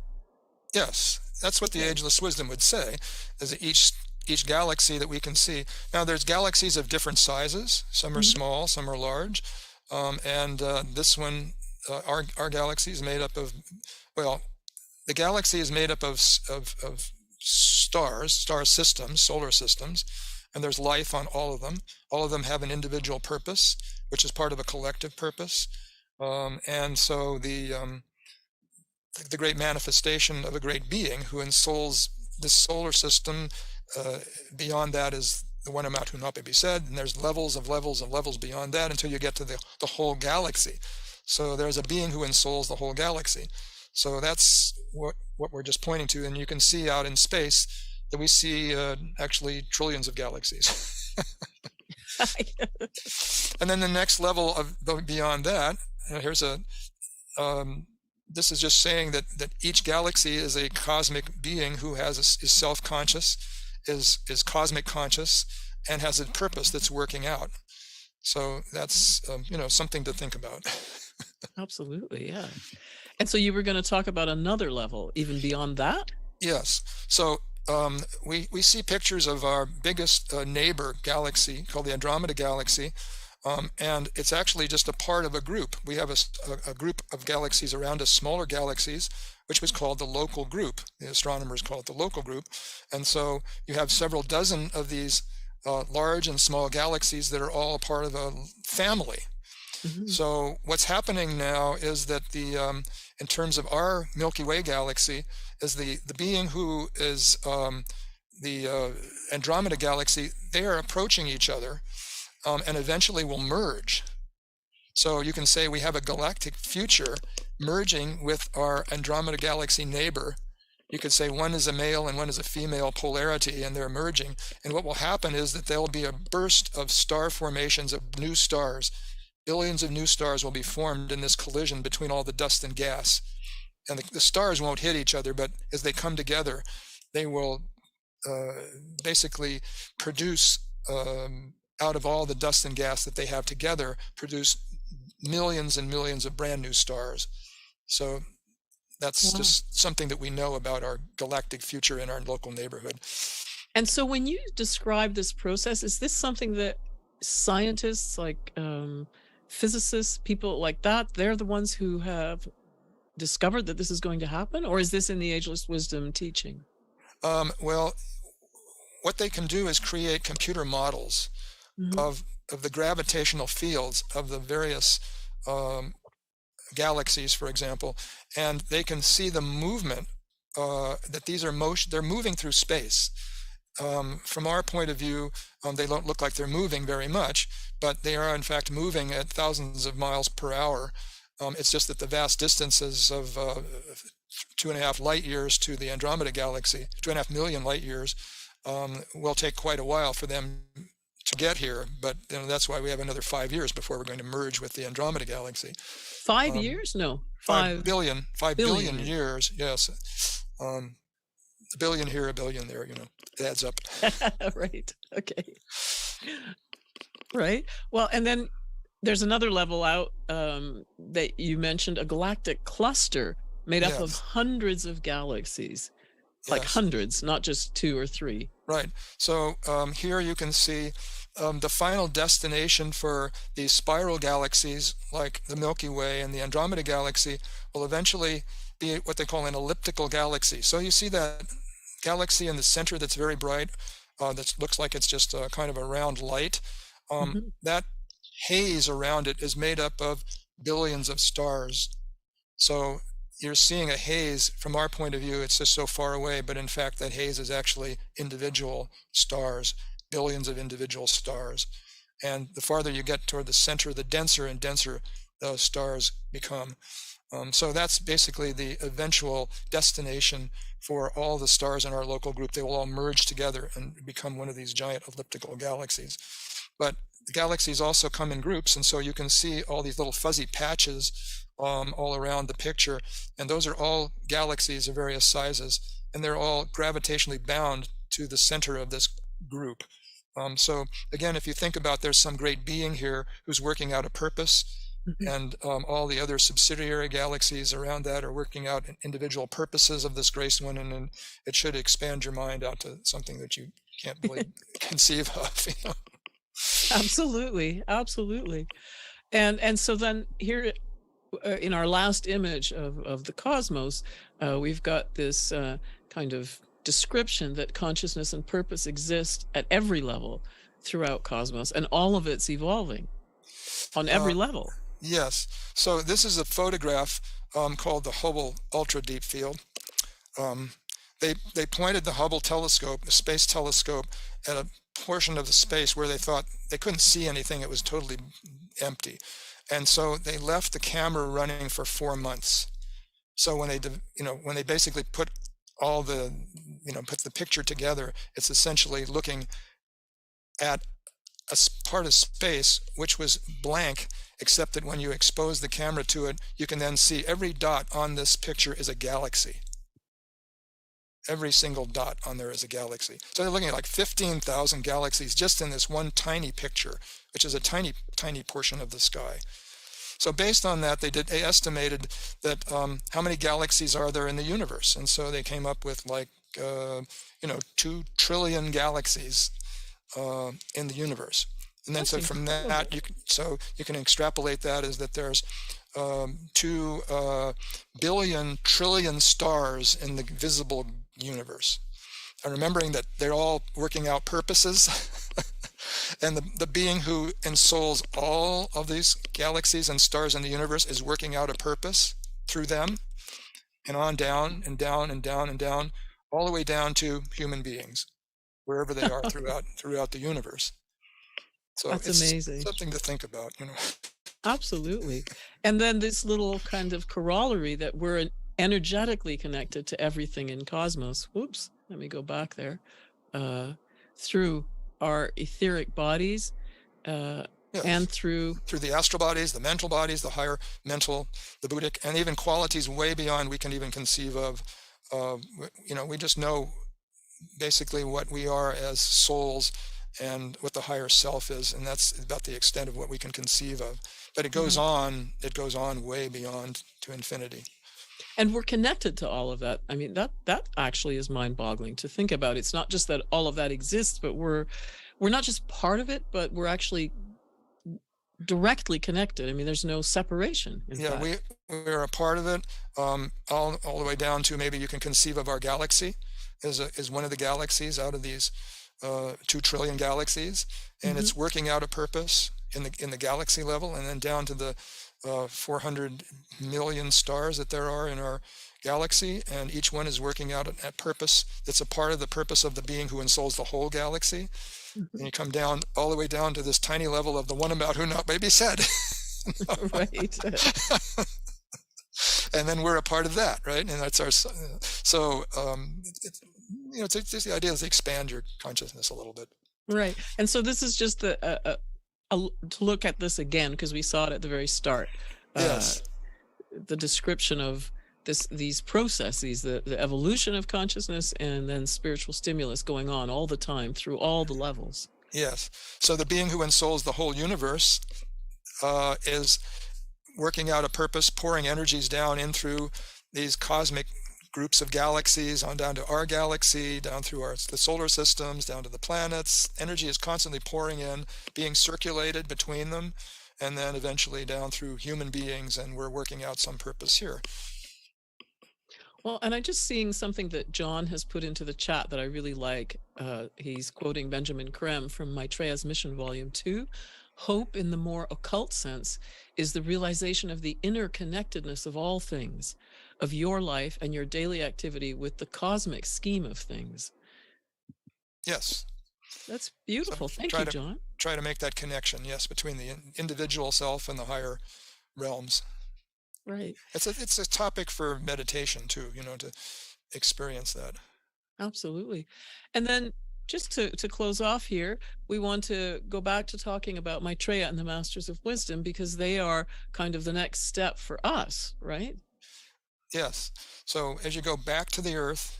Yes, that's what the Okay. Ageless Wisdom would say, is that each galaxy that we can see. Now, there's galaxies of different sizes. Some are Mhm. small, some are large, and this one, our galaxy is made up of, well, the galaxy is made up of stars, star systems, solar systems, and there's life on all of them. All of them have an individual purpose, which is part of a collective purpose. And so the great manifestation of a great being who ensouls this solar system. Beyond that is the one about whom not may be said, and there's levels of levels of levels beyond that until you get to the whole galaxy. So there's a being who ensouls the whole galaxy. So that's what we're just pointing to, and you can see out in space that we see actually trillions of galaxies. And then the next level of beyond that, here's this is just saying that each galaxy is a cosmic being who is self-conscious, is cosmic conscious, and has a purpose that's working out. So that's something to think about. Absolutely, yeah. And so you were going to talk about another level, even beyond that? Yes. So we see pictures of our biggest neighbor galaxy called the Andromeda Galaxy, and it's actually just a part of a group. We have a group of galaxies around us, smaller galaxies, which was called the local group. The astronomers call it the local group. And so you have several dozen of these large and small galaxies that are all a part of a family. Mm-hmm. So what's happening now is that in terms of our Milky Way galaxy, is the being who is the Andromeda Galaxy, they are approaching each other and eventually will merge. So you can say we have a galactic future merging with our Andromeda Galaxy neighbor. You could say one is a male and one is a female polarity, and they're merging. And what will happen is that there will be a burst of star formations of new stars. Billions of new stars will be formed in this collision between all the dust and gas. And the stars won't hit each other, but as they come together, they will basically produce, out of all the dust and gas that they have together, produce millions and millions of brand new stars. So that's just something that we know about our galactic future in our local neighborhood. And so when you describe this process, is this something that scientists like physicists, people like that, they're the ones who have discovered that this is going to happen? Or is this in the Ageless Wisdom teaching? Well, what they can do is create computer models of the gravitational fields of the various galaxies, for example, and they can see the movement that these are they're moving through space. From our point of view, they don't look like they're moving very much, but they are in fact moving at thousands of miles per hour. It's just that the vast distances of 2.5 light years to the Andromeda Galaxy, 2.5 million light years, will take quite a while for them to get here. But that's why we have another 5 years before we're going to merge with the Andromeda Galaxy. 5 years? No, 5 billion years. Yes. A billion here, a billion there, it adds up. Right. Okay. Right. Well, and then there's another level out that you mentioned, a galactic cluster made up of hundreds of galaxies, like hundreds, not just 2 or 3. Right. So here you can see the final destination for these spiral galaxies like the Milky Way and the Andromeda Galaxy will eventually be what they call an elliptical galaxy. So you see that galaxy in the center that's very bright, that looks like it's just a kind of a round light. That haze around it is made up of billions of stars. So you're seeing a haze. From our point of view, it's just so far away, but in fact that haze is actually individual stars, billions of individual stars. And the farther you get toward the center, the denser and denser those stars become. So that's basically the eventual destination for all the stars in our local group. They will all merge together and become one of these giant elliptical galaxies. But the galaxies also come in groups, and so you can see all these little fuzzy patches all around the picture, and those are all galaxies of various sizes, and they're all gravitationally bound to the center of this group. So again, if you think about there's some great being here who's working out a purpose, and all the other subsidiary galaxies around that are working out individual purposes of this grace one, and it should expand your mind out to something that you can't really conceive of. Absolutely, absolutely. And so then here in our last image of the cosmos, we've got this kind of description that consciousness and purpose exist at every level throughout cosmos, and all of it's evolving on every level. Yes. So this is a photograph called the Hubble Ultra Deep Field. They pointed the Hubble telescope, the space telescope, at a portion of the space where they thought they couldn't see anything. It was totally empty. And so they left the camera running for 4 months. So when they basically put all the, put the picture together, it's essentially looking at a part of space which was blank, except that when you expose the camera to it, you can then see every dot on this picture is a galaxy. Every single dot on there is a galaxy. So they're looking at like 15,000 galaxies just in this one tiny picture, which is a tiny, tiny portion of the sky. So based on that, they estimated that how many galaxies are there in the universe, and so they came up with like uh, 2 trillion galaxies in the universe. And then That's so from that incredible. you can extrapolate that as that there's 2 billion trillion stars in the visible universe. And remembering that they're all working out purposes, and the being who ensouls all of these galaxies and stars in the universe is working out a purpose through them, and on down and down and down and down, all the way down to human beings, wherever they are throughout the universe. So That's it's amazing. something to think about. Absolutely. And then this little kind of corollary that we're energetically connected to everything in cosmos. Whoops, let me go back there. Through our etheric bodies, Yes, and through through the astral bodies, the mental bodies, the higher mental, the Buddhic, and even qualities way beyond we can even conceive of. We just know basically what we are as souls and what the higher self is, and that's about the extent of what we can conceive of. But it goes Mhm. on way beyond to infinity. And we're connected to all of that. I mean, that actually is mind-boggling to think about. It's not just that all of that exists, but we're not just part of it, but we're actually directly connected. I mean, there's no separation, in Yeah, fact. we're a part of it, all the way down to maybe you can conceive of our galaxy as one of the galaxies out of these 2 trillion galaxies, and Mhm. it's working out a purpose in the galaxy level, and then down to the 400 million stars that there are in our galaxy, and each one is working out a purpose that's a part of the purpose of the being who ensouls the whole galaxy. And Mhm. you come down all the way down to this tiny level of the one about who not may be said. Right. And then we're a part of that, right? And that's our so it's just the idea is to expand your consciousness a little bit. Right. And so this is just to look at this again, because we saw it at the very start. Uh, Yes, the description of these processes, the evolution of consciousness, and then spiritual stimulus going on all the time through all the levels. yes. So the being who ensouls the whole universe is working out a purpose, pouring energies down in through these cosmic groups of galaxies on down to our galaxy, down through the solar systems, down to the planets. Energy is constantly pouring in, being circulated between them, and then eventually down through human beings, and we're working out some purpose here. Well, and I'm just seeing something that John has put into the chat that I really like. He's quoting Benjamin Creme from Maitreya's Mission, Volume 2. Hope, in the more occult sense, is the realization of the interconnectedness of all things, of your life and your daily activity with the cosmic scheme of things. Yes. That's So beautiful. Thank try you, to John. try to make that connection, yes, between the individual self and the higher realms. Right. It's a topic for meditation too, to experience that. Absolutely. And then just to close off here, we want to go back to talking about Maitreya and the Masters of Wisdom, because they are kind of the next step for us, right? Yes. So as you go back to the earth,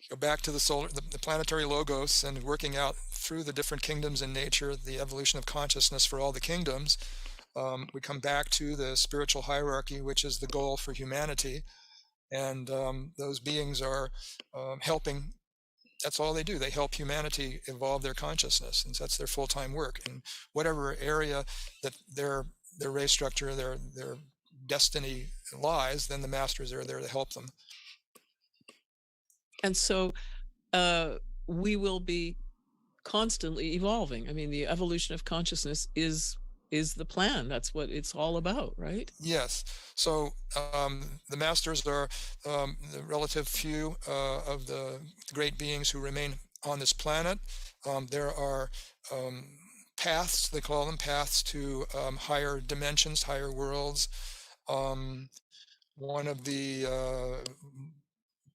go back to the planetary logos, and working out through the different kingdoms in nature, the evolution of consciousness for all the kingdoms, we come back to the spiritual hierarchy, which is the goal for humanity. And those beings are helping. That's all they do. They help humanity evolve their consciousness, and that's their full-time work. And whatever area that their race structure, their destiny lies, then the masters are there to help them. And so we will be constantly evolving. I mean, the evolution of consciousness is the plan. That's what it's all about, right? Yes. So the masters are the relative few of the great beings who remain on this planet. There are paths, they call them paths to higher dimensions, higher worlds. Um, One of the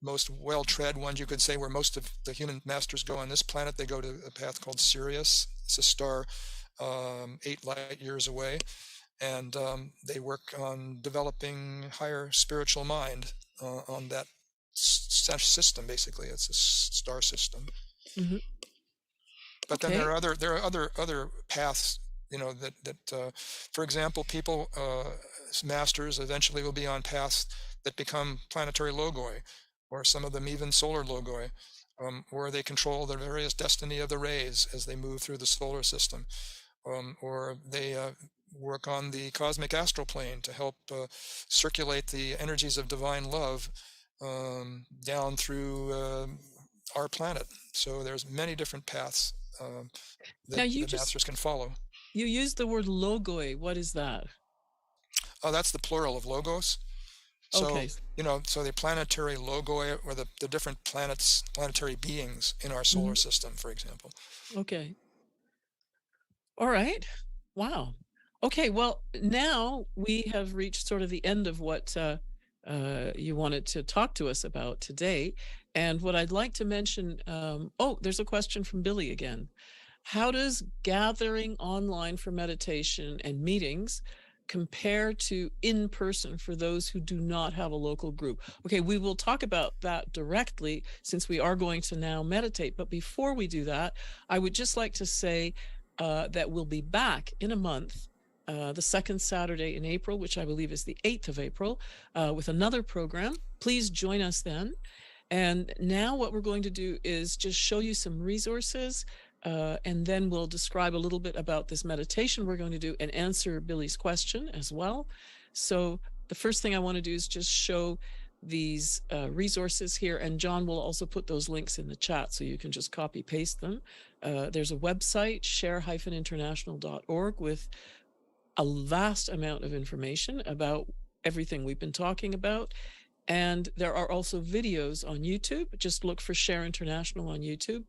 most well-tread ones, you could say, where most of the human masters go on this planet, they go to a path called Sirius. It's a star 8 light years away, and they work on developing higher spiritual mind on that system. Basically, it's a star system. Hmm. But then Okay. there are other paths, for example, people masters eventually will be on paths that become planetary logoi, or some of them even solar logoi, where they control the various destiny of the rays as they move through the solar system, or they work on the cosmic astral plane to help circulate the energies of divine love down through our planet. So there's many different paths Now that the masters can follow. you used the word logoi. What is that? Oh, that's the plural of logos. So, Okay. so the planetary logoi, or the different planets, planetary beings in our solar Mhm. system, for example. Okay. All right. Wow. Okay. Well, now we have reached sort of the end of what you wanted to talk to us about today. And what I'd like to mention, there's a question from Billy again. How does gathering online for meditation and meetings compare to in person for those who do not have a local group? Okay, we will talk about that directly since we are going to now meditate. But before we do that, I would just like to say that we'll be back in a month. The second Saturday in April, which I believe is the 8th of April, with another program. Please join us then. And now what we're going to do is just show you some resources, and then we'll describe a little bit about this meditation we're going to do and answer Billy's question as well. So the first thing I want to do is just show these resources here, and John will also put those links in the chat so you can just copy paste them. There's a website, share-international.org, with a vast amount of information about everything we've been talking about. And there are also videos on YouTube. Just look for Share International on YouTube,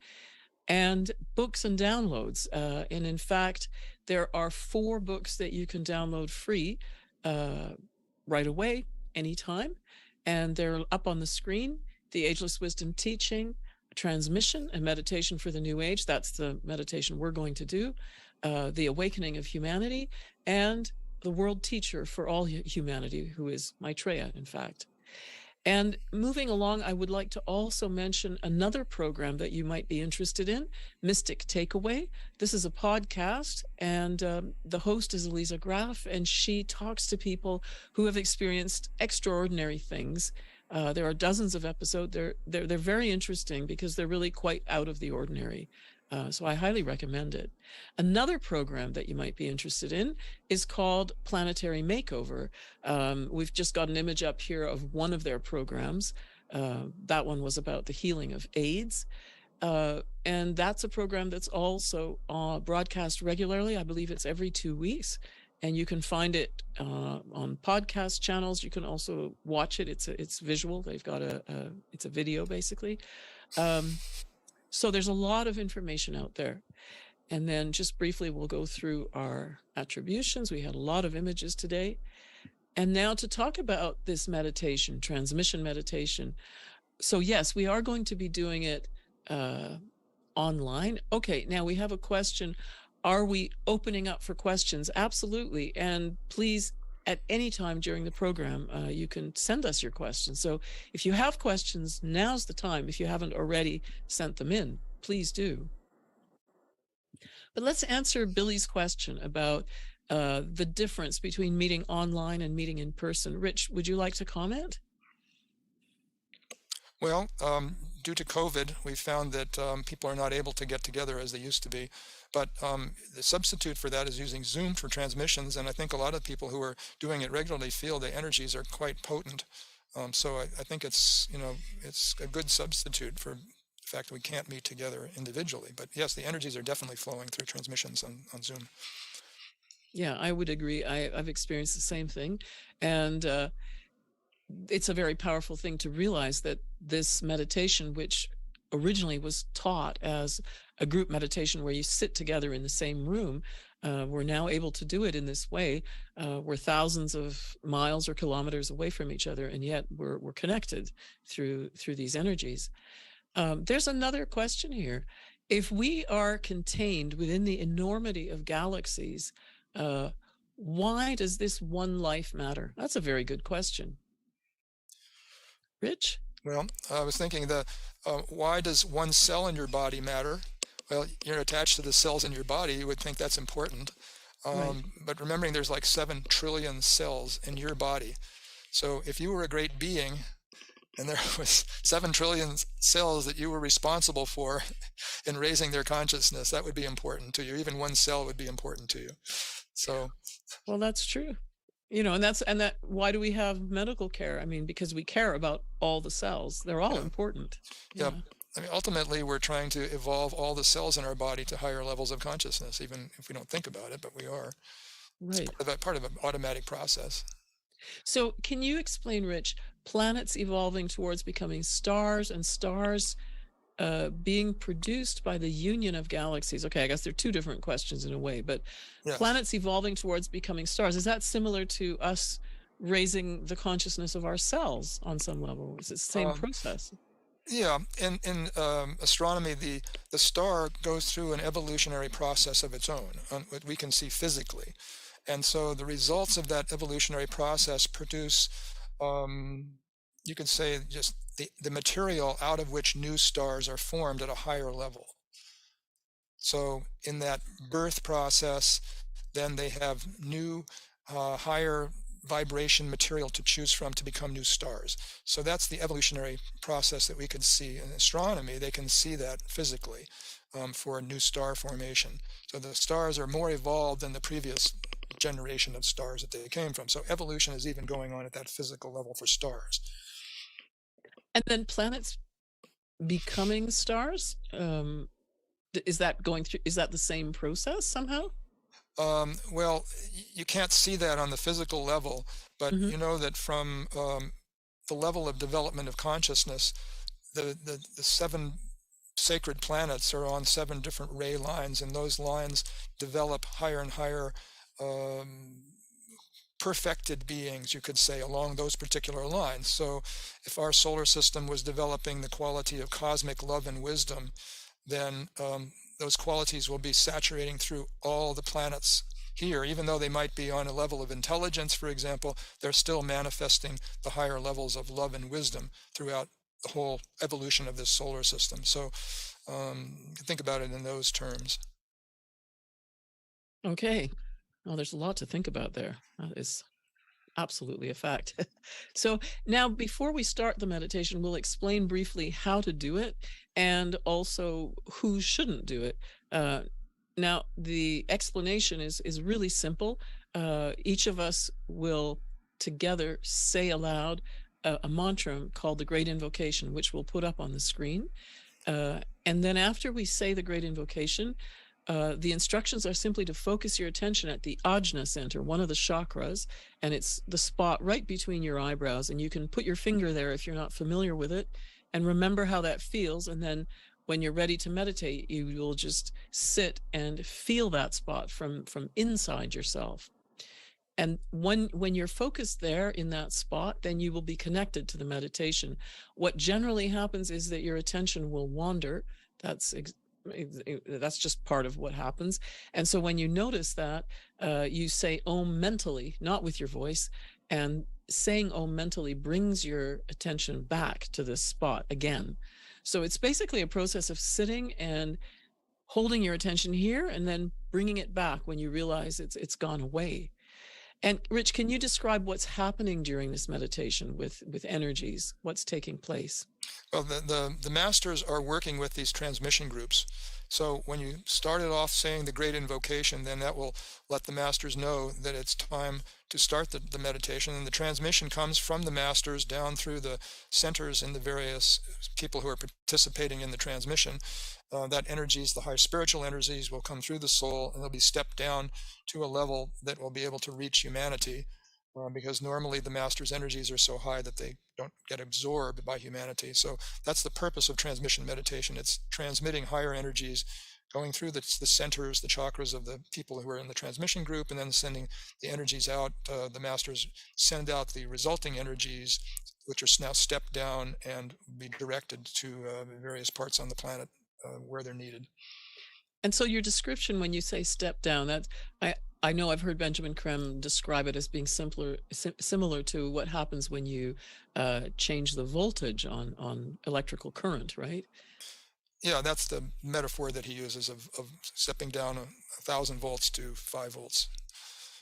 and books and downloads. And in fact, there are 4 books that you can download free right away, anytime. And they're up on the screen. The Ageless Wisdom Teaching, Transmission, and Meditation for the New Age. That's the meditation we're going to do. The Awakening of Humanity, and the World Teacher for All Humanity, who is Maitreya, in fact. And moving along, I would like to also mention another program that you might be interested in, Mystic Takeaway. This is a podcast, and the host is Elisa Graf, and she talks to people who have experienced extraordinary things. There are dozens of episodes. They're very interesting because they're really quite out of the ordinary. So I highly recommend it. Another program that you might be interested in is called Planetary Makeover. We've just got an image up here of one of their programs. That one was about the healing of AIDS. And that's a program that's also broadcast regularly. I believe it's every 2 weeks. And you can find it on podcast channels. You can also watch it. It's visual. They've got it's a video, basically. So there's a lot of information out there. And then just briefly, we'll go through our attributions. We had a lot of images today. And now to talk about this meditation, transmission meditation. So yes, we are going to be doing it online. Okay, now we have a question. Are we opening up for questions? Absolutely. And please, at any time during the program, you can send us your questions. So if you have questions, now's the time. If you haven't already sent them in, please do. But let's answer Billy's question about the difference between meeting online and meeting in person. Rich, would you like to comment? Well, due to COVID, we found that people are not able to get together as they used to be. But the substitute for that is using Zoom for transmissions, and I think a lot of people who are doing it regularly feel the energies are quite potent. So I think it's a good substitute for the fact that we can't meet together individually. But yes, the energies are definitely flowing through transmissions on Zoom. Yeah, I would agree. I've experienced the same thing, and it's a very powerful thing to realize that this meditation, which originally was taught as a group meditation where you sit together in the same room, we're now able to do it in this way. We're thousands of miles or kilometers away from each other, and yet we're connected through these energies. There's another question here. If we are contained within the enormity of galaxies, why does this one life matter? That's a very good question. Rich? Well, I was thinking why does one cell in your body matter? Well, you're attached to the cells in your body. You would think that's important. Right. But remembering there's like 7 trillion cells in your body. So if you were a great being, and there was 7 trillion cells that you were responsible for in raising their consciousness, that would be important to you. Even one cell would be important to you. So, Well, that's true. And that why do we have medical care? I mean, because we care about all the cells. They're all yeah, important. yeah. Yeah, I mean, ultimately, we're trying to evolve all the cells in our body to higher levels of consciousness, even if we don't think about it, but we are. It's right. part of an automatic process. So, can you explain, Rich, planets evolving towards becoming stars and stars being produced by the union of galaxies? Okay, I guess they're two different questions in a way, but Yes. planets evolving towards becoming stars, is that similar to us raising the consciousness of ourselves on some level? Is it the same Um, process? yeah. In astronomy, the star goes through an evolutionary process of its own, what we can see physically. And so the results of that evolutionary process produce, um, you could say, just the material out of which new stars are formed at a higher level. So in that birth process, then they have new, higher vibration material to choose from to become new stars. So that's the evolutionary process that we can see in astronomy. They can see that physically, for a new star formation. So the stars are more evolved than the previous generation of stars that they came from. So evolution is even going on at that physical level for stars. And then planets becoming stars? Is that going through, is that the same process somehow? Well, you can't see that on the physical level, but Hmm. you know that from, the level of development of consciousness, the 7 sacred planets are on 7 different ray lines, and those lines develop higher and higher, um, perfected beings, you could say, along those particular lines. So if our solar system was developing the quality of cosmic love and wisdom, then, those qualities will be saturating through all the planets here. Even though they might be on a level of intelligence, for example, they're still manifesting the higher levels of love and wisdom throughout the whole evolution of this solar system. So, you can think about it in those terms. Okay. Well, there's a lot to think about there. That is absolutely a fact. So now, before we start the meditation, we'll explain briefly how to do it and also who shouldn't do it. Now, the explanation is really simple. Each of us will together say aloud a mantra called the Great Invocation, which we'll put up on the screen. And then after we say the Great Invocation, the instructions are simply to focus your attention at the Ajna center, one of the chakras, and it's the spot right between your eyebrows. And you can put your finger there if you're not familiar with it, and remember how that feels. And then when you're ready to meditate, you will just sit and feel that spot from inside yourself. And when you're focused there in that spot, then you will be connected to the meditation. What generally happens is that your attention will wander. That's that's just part of what happens. And so when you notice that, you say Om mentally, not with your voice. And saying Om mentally brings your attention back to this spot again. So it's basically a process of sitting and holding your attention here and then bringing it back when you realize it's gone away. And Rich, can you describe what's happening during this meditation with energies? What's taking place? Well, the masters are working with these transmission groups. So when you started off saying the great invocation, then that will let the masters know that it's time to start the meditation. And the transmission comes from the masters down through the centers and the various people who are participating in the transmission. That energies, the higher spiritual energies, will come through the soul, and they'll be stepped down to a level that will be able to reach humanity, because normally the master's energies are so high that they don't get absorbed by humanity. So that's the purpose of transmission meditation. It's transmitting higher energies, going through the centers, the chakras of the people who are in the transmission group, and then sending the energies out. The masters send out the resulting energies, which are now stepped down and be directed to, various parts on the planet, where they're needed. And so your description when you say step down, that I know I've heard Benjamin Creme describe it as being similar to what happens when you change the voltage on electrical current, right? Yeah, that's the metaphor that he uses of stepping down 1,000 volts to 5 volts.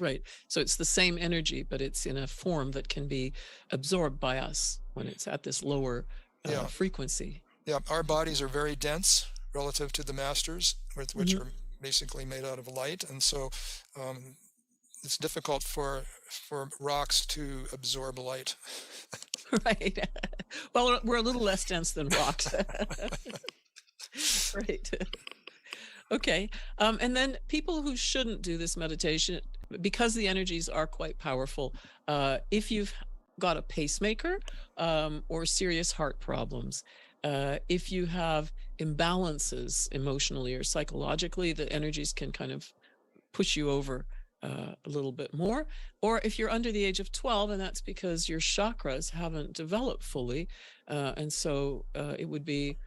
Right. So it's the same energy, but it's in a form that can be absorbed by us when it's at this lower Yeah. frequency. Yeah. Our bodies are very dense relative to the masters, which are basically made out of light, and so it's difficult for rocks to absorb light. Right. Well, we're a little less dense than rocks. Right. Okay. And then people who shouldn't do this meditation, because the energies are quite powerful, if you've got a pacemaker or serious heart problems, if you have imbalances emotionally or psychologically, the energies can kind of push you over a little bit more. Or if you're under the age of 12, and that's because your chakras haven't developed fully, and so it would be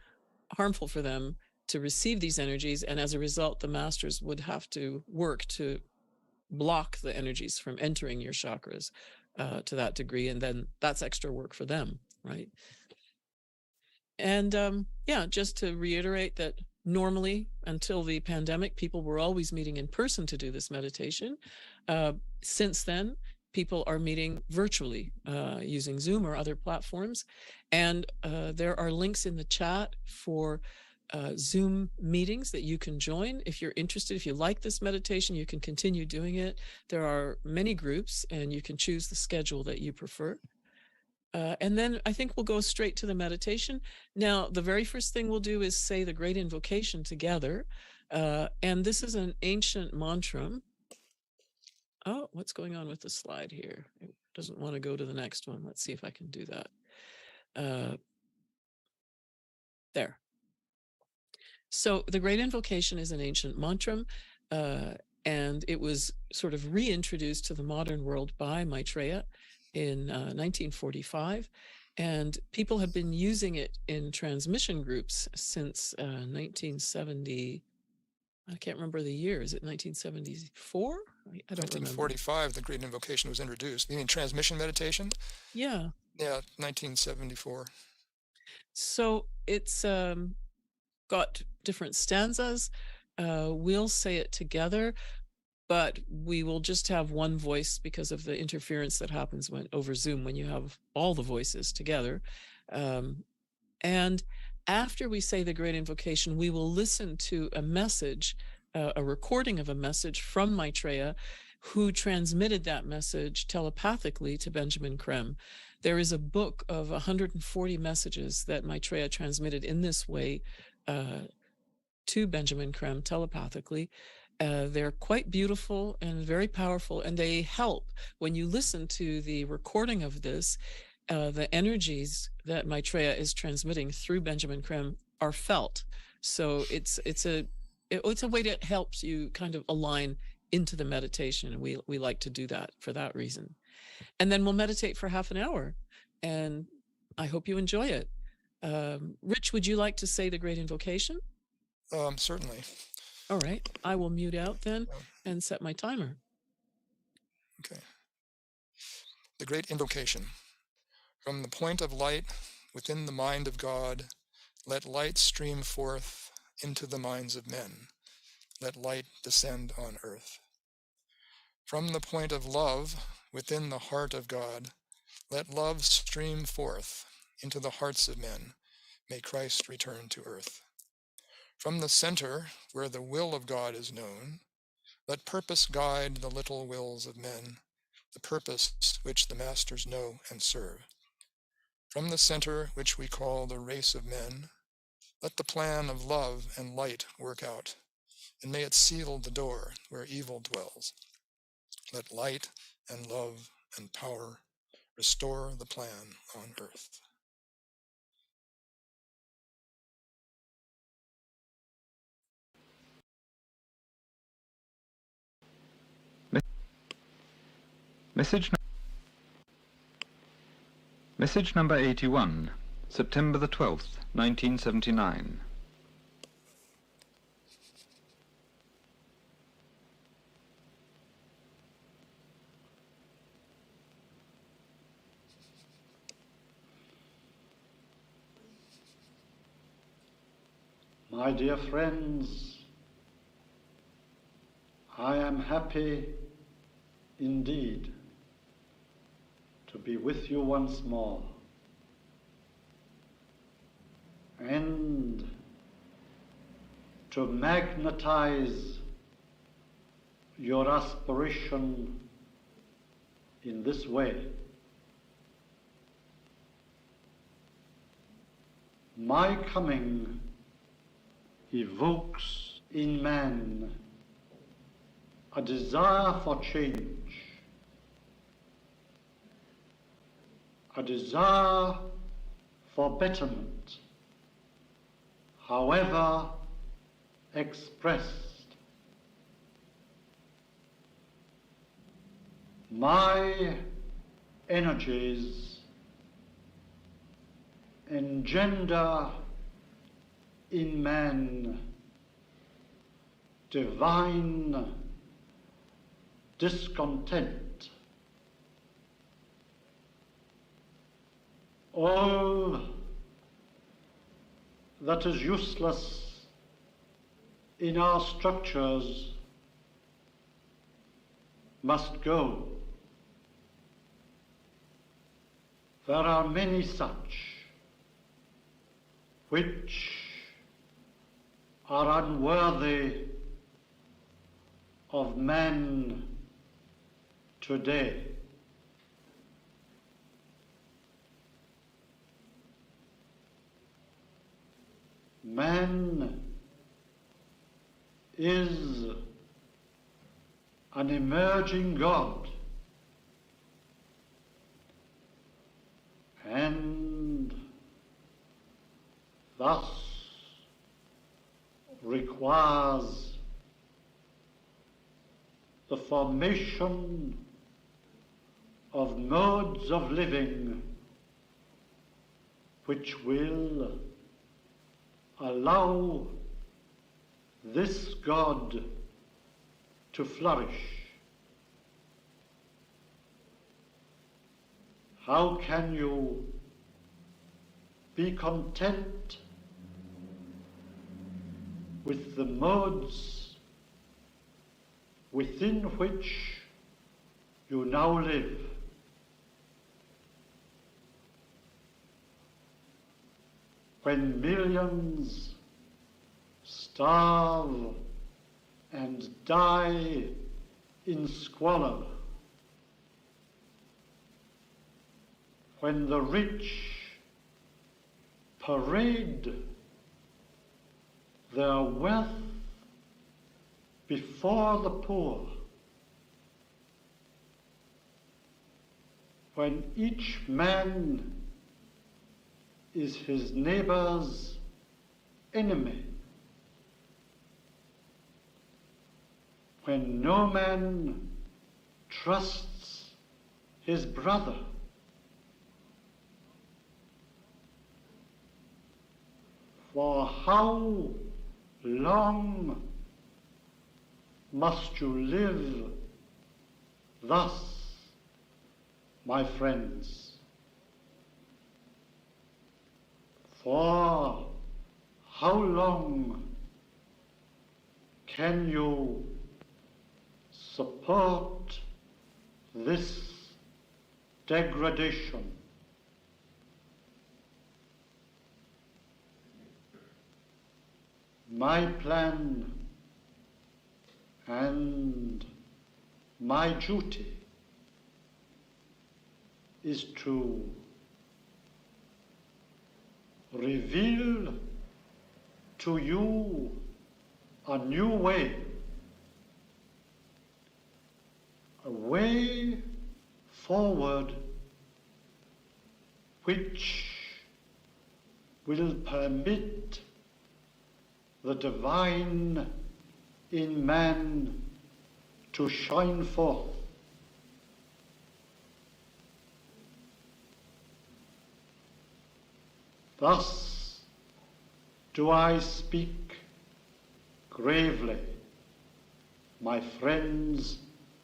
harmful for them to receive these energies, and as a result the masters would have to work to block the energies from entering your chakras to that degree, and then that's extra work for them, right? And yeah, just to reiterate that normally until the pandemic people were always meeting in person to do this meditation. Since then people are meeting virtually using Zoom or other platforms, and there are links in the chat for Zoom meetings that you can join if you're interested. If you like this meditation, you can continue doing it. There are many groups and you can choose the schedule that you prefer. And then I think we'll go straight to the meditation. Now, the very first thing we'll do is say the great invocation together. And this is an ancient mantra. Oh, what's going on with the slide here? It doesn't want to go to the next one. Let's see if I can do that. There. So the great invocation is an ancient mantra, and it was sort of reintroduced to the modern world by Maitreya in 1945. And people have been using it in transmission groups since 1970. I can't remember the year. Is it 1974? I don't 1945, remember. the great invocation was introduced. You mean transmission meditation? Yeah. Yeah, 1974. So it's got different stanzas. We'll say it together, but we will just have one voice because of the interference that happens over Zoom when you have all the voices together. And after we say the great invocation, we will listen to a message, a recording of a message from Maitreya, who transmitted that message telepathically to Benjamin Creme. There is a book of 140 messages that Maitreya transmitted in this way to Benjamin Creme telepathically. They're quite beautiful and very powerful, and they help. When you listen to the recording of this, the energies that Maitreya is transmitting through Benjamin Creme are felt. So it's a way that helps you kind of align into the meditation, and we like to do that for that reason. And then we'll meditate for half an hour, and I hope you enjoy it. Rich, would you like to say the great invocation? Certainly. All right, I will mute out then and set my timer. Okay. The great invocation. From the point of light within the mind of God, let light stream forth into the minds of men. Let light descend on earth. From the point of love within the heart of God, let love stream forth into the hearts of men. May Christ return to earth. From the center where the will of God is known, let purpose guide the little wills of men, the purpose which the masters know and serve. From the center which we call the race of men, let the plan of love and light work out, and may it seal the door where evil dwells. Let light and love and power restore the plan on earth. Message number 81, September the 12th, 1979. My dear friends, I am happy indeed to be with you once more and to magnetize your aspiration in this way. My coming evokes in man a desire for change, a desire for betterment, however expressed. My energies engender in man divine discontent. All that is useless in our structures must go. There are many such which are unworthy of man today. Man is an emerging God, and thus requires the formation of modes of living which will allow this God to flourish. How can you be content with the modes within which you now live? When millions starve and die in squalor, when the rich parade their wealth before the poor, when each man is his neighbor's enemy, when no man trusts his brother, for how long must you live thus, my friends? For how long can you support this degradation? My plan and my duty is to reveal to you a new way, a way forward which will permit the divine in man to shine forth. Thus do I speak gravely, my friends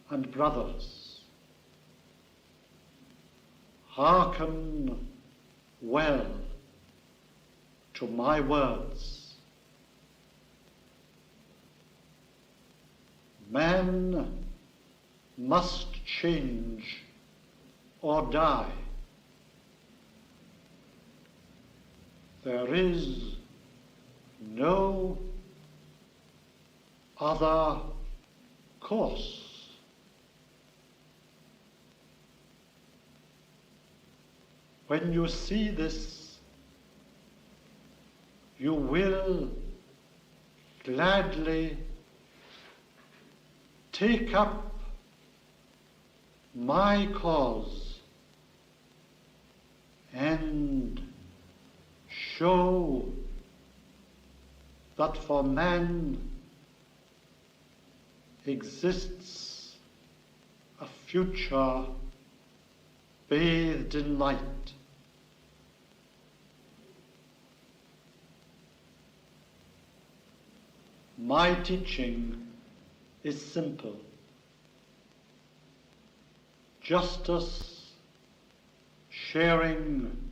and brothers. Hearken well to my words. Man must change or die. There is no other course. When you see this, you will gladly take up my cause and show that for man exists a future bathed in light. My teaching is simple. Justice, sharing,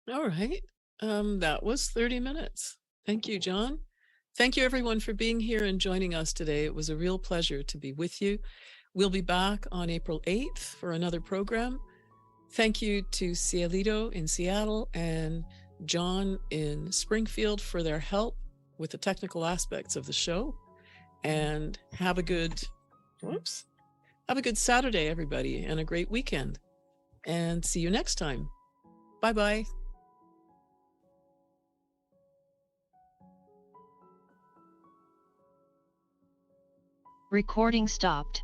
All right. That was 30 minutes. Thank you, John. Thank you, everyone, for being here and joining us today. It was a real pleasure to be with you. We'll be back on April 8th for another program. Thank you to Cielito in Seattle and John in Springfield for their help with the technical aspects of the show. And have a good Saturday, everybody, and a great weekend. And see you next time. Bye-bye. Recording stopped.